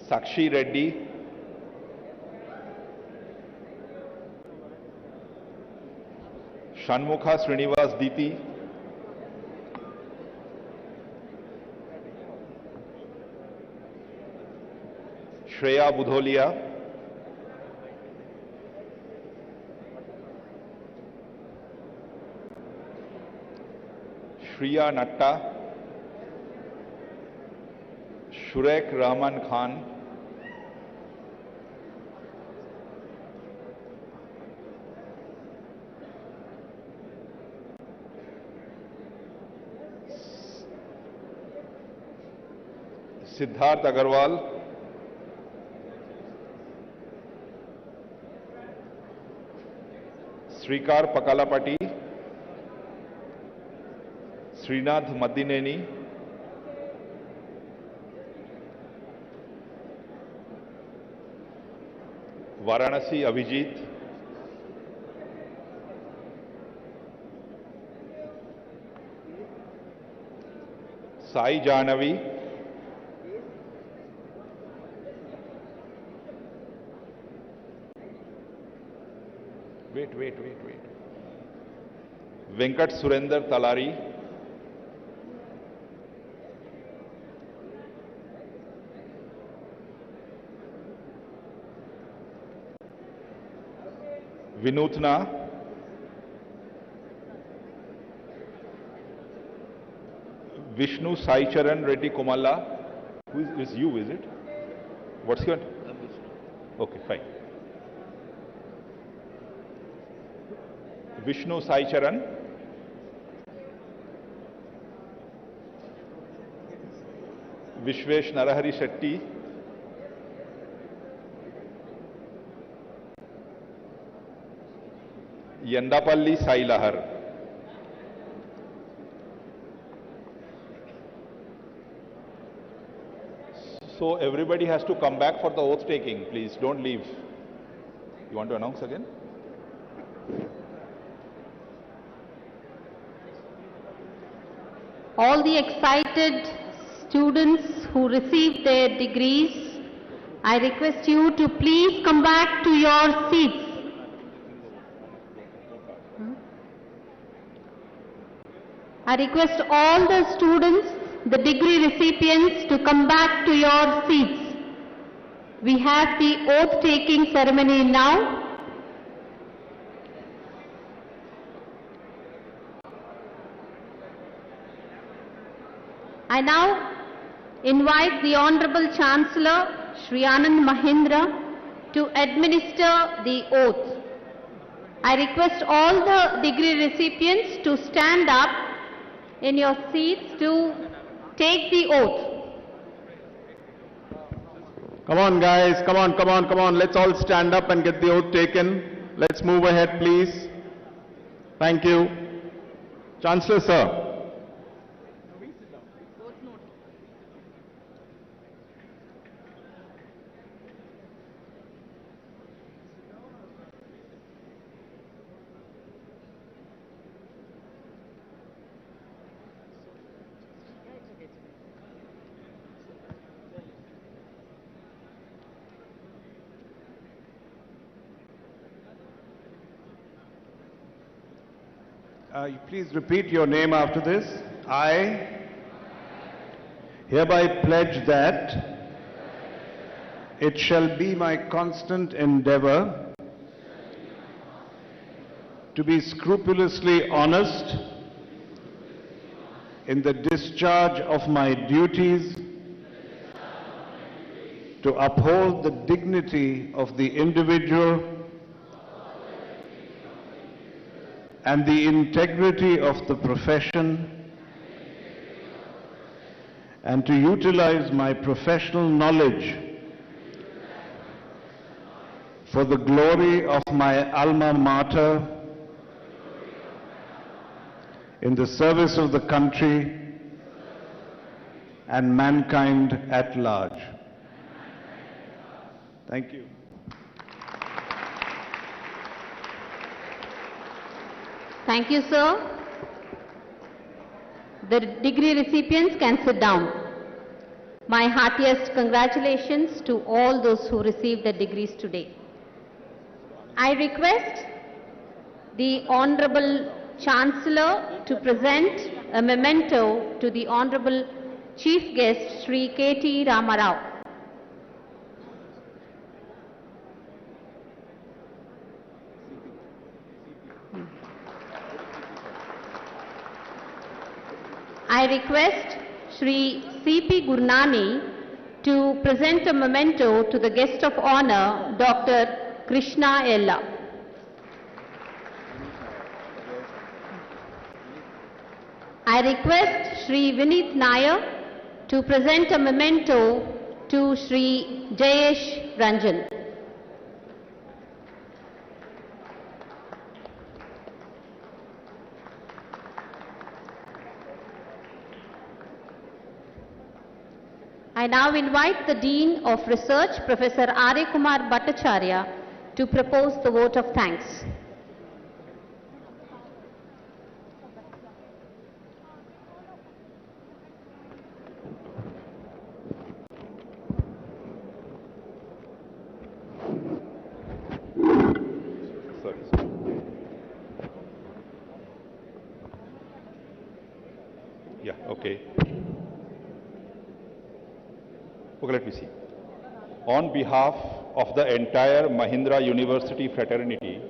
Sakshi Reddy. Shanmukha Srinivas Diti. Shreya Budholia. Shriya Natta. Shurek Rahman Khan. Siddharth Agarwal. Srikar Pakalapati. Srinath Madineni. Varanasi Abhijit. Sai Jahnavi. Wait. Venkat Surender Talari. Vinutna. Vishnu Saicharan Reddy Komalla. Who is you, is it? What's your name? Okay, fine. Vishnu Saicharan. Vishwesh Narahari Shetty. Yandapalli Sailahar. So everybody has to come back for the oath taking. Please don't leave. You want to announce again? All the excited students who received their degrees, I request you to please come back to your seats. I request all the students, the degree recipients, to come back to your seats. We have the oath-taking ceremony now. I now invite the Honorable Chancellor, Shri Anand Mahindra, to administer the oath. I request all the degree recipients to stand up in your seats to take the oath. Come on, guys. Come on, come on, come on. Let's all stand up and get the oath taken. Let's move ahead, please. Thank you. Chancellor, sir. Please repeat your name after this. I hereby pledge that it shall be my constant endeavor to be scrupulously honest in the discharge of my duties, to uphold the dignity of the individual and the integrity of the profession, and to utilize my professional knowledge for the glory of my alma mater, in the service of the country and mankind at large. Thank you. Thank you, sir. The degree recipients can sit down. My heartiest congratulations to all those who received the degrees today. I request the Honorable Chancellor to present a memento to the Honorable Chief Guest, Sri KT Ramarao. I request Sri C.P. Gurnani to present a memento to the guest of honor, Dr. Krishna Ella. I request Sri Vineet Nair to present a memento to Sri Jayesh Ranjan. I now invite the Dean of Research, Professor R.A. Kumar Bhattacharya, to propose the vote of thanks. Yeah, okay. Okay, let me see. On behalf of the entire Mahindra University fraternity,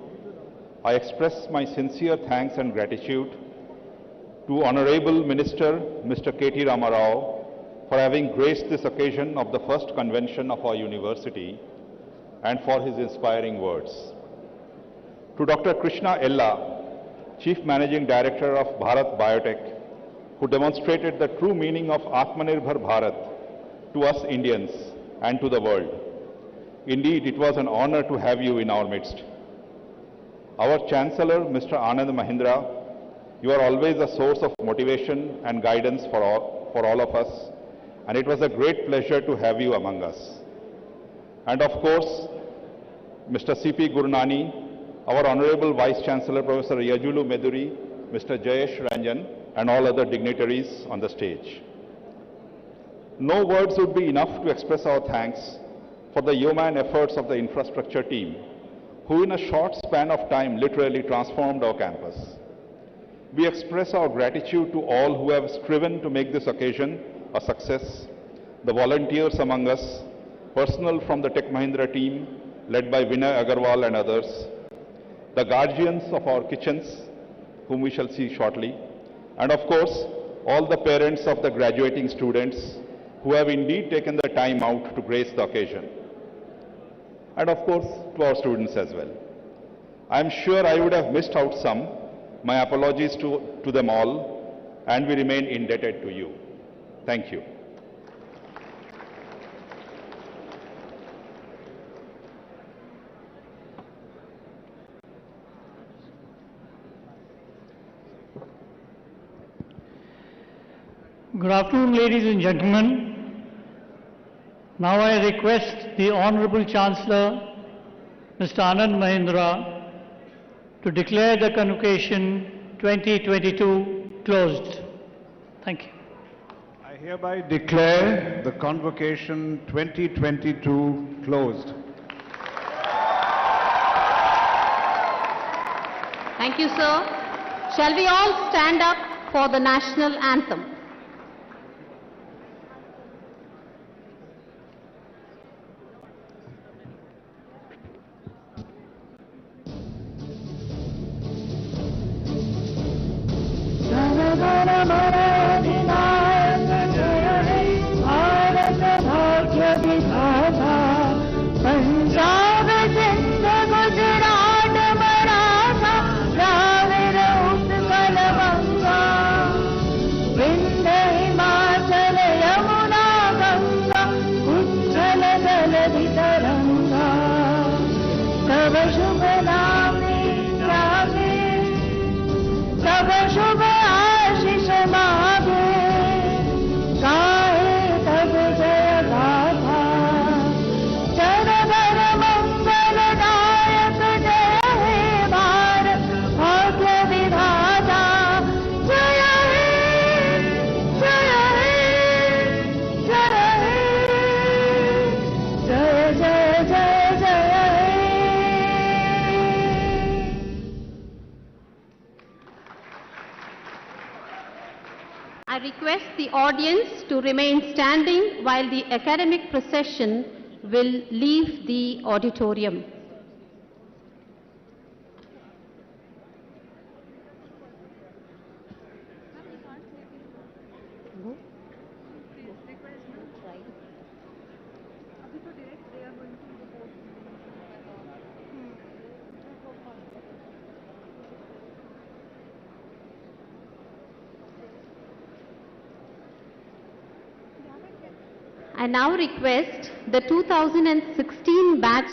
I express my sincere thanks and gratitude to Honorable Minister Mr. KT Ramarao for having graced this occasion of the first convention of our university and for his inspiring words. To Dr. Krishna Ella, Chief Managing Director of Bharat Biotech, who demonstrated the true meaning of Atmanirbhar Bharat to us Indians and to the world. Indeed, it was an honor to have you in our midst. Our Chancellor, Mr. Anand Mahindra, you are always a source of motivation and guidance for all of us, and it was a great pleasure to have you among us. And of course, Mr. C.P. Gurnani, our Honorable Vice Chancellor, Professor Yajulu Meduri, Mr. Jayesh Ranjan, and all other dignitaries on the stage. No words would be enough to express our thanks for the yeoman efforts of the infrastructure team, who in a short span of time literally transformed our campus. We express our gratitude to all who have striven to make this occasion a success, the volunteers among us, personnel from the Tech Mahindra team led by Vinay Agarwal and others, the guardians of our kitchens, whom we shall see shortly, and of course, all the parents of the graduating students who have indeed taken the time out to grace the occasion. And of course, to our students as well. I am sure I would have missed out some. My apologies to them all, and we remain indebted to you. Thank you. Good afternoon, ladies and gentlemen. Now I request the Honorable Chancellor, Mr. Anand Mahindra, to declare the Convocation 2022 closed. Thank you. I hereby declare the Convocation 2022 closed. Thank you, sir. Shall we all stand up for the national anthem? I request the audience to remain standing while the academic procession will leave the auditorium. I now request the 2016 batch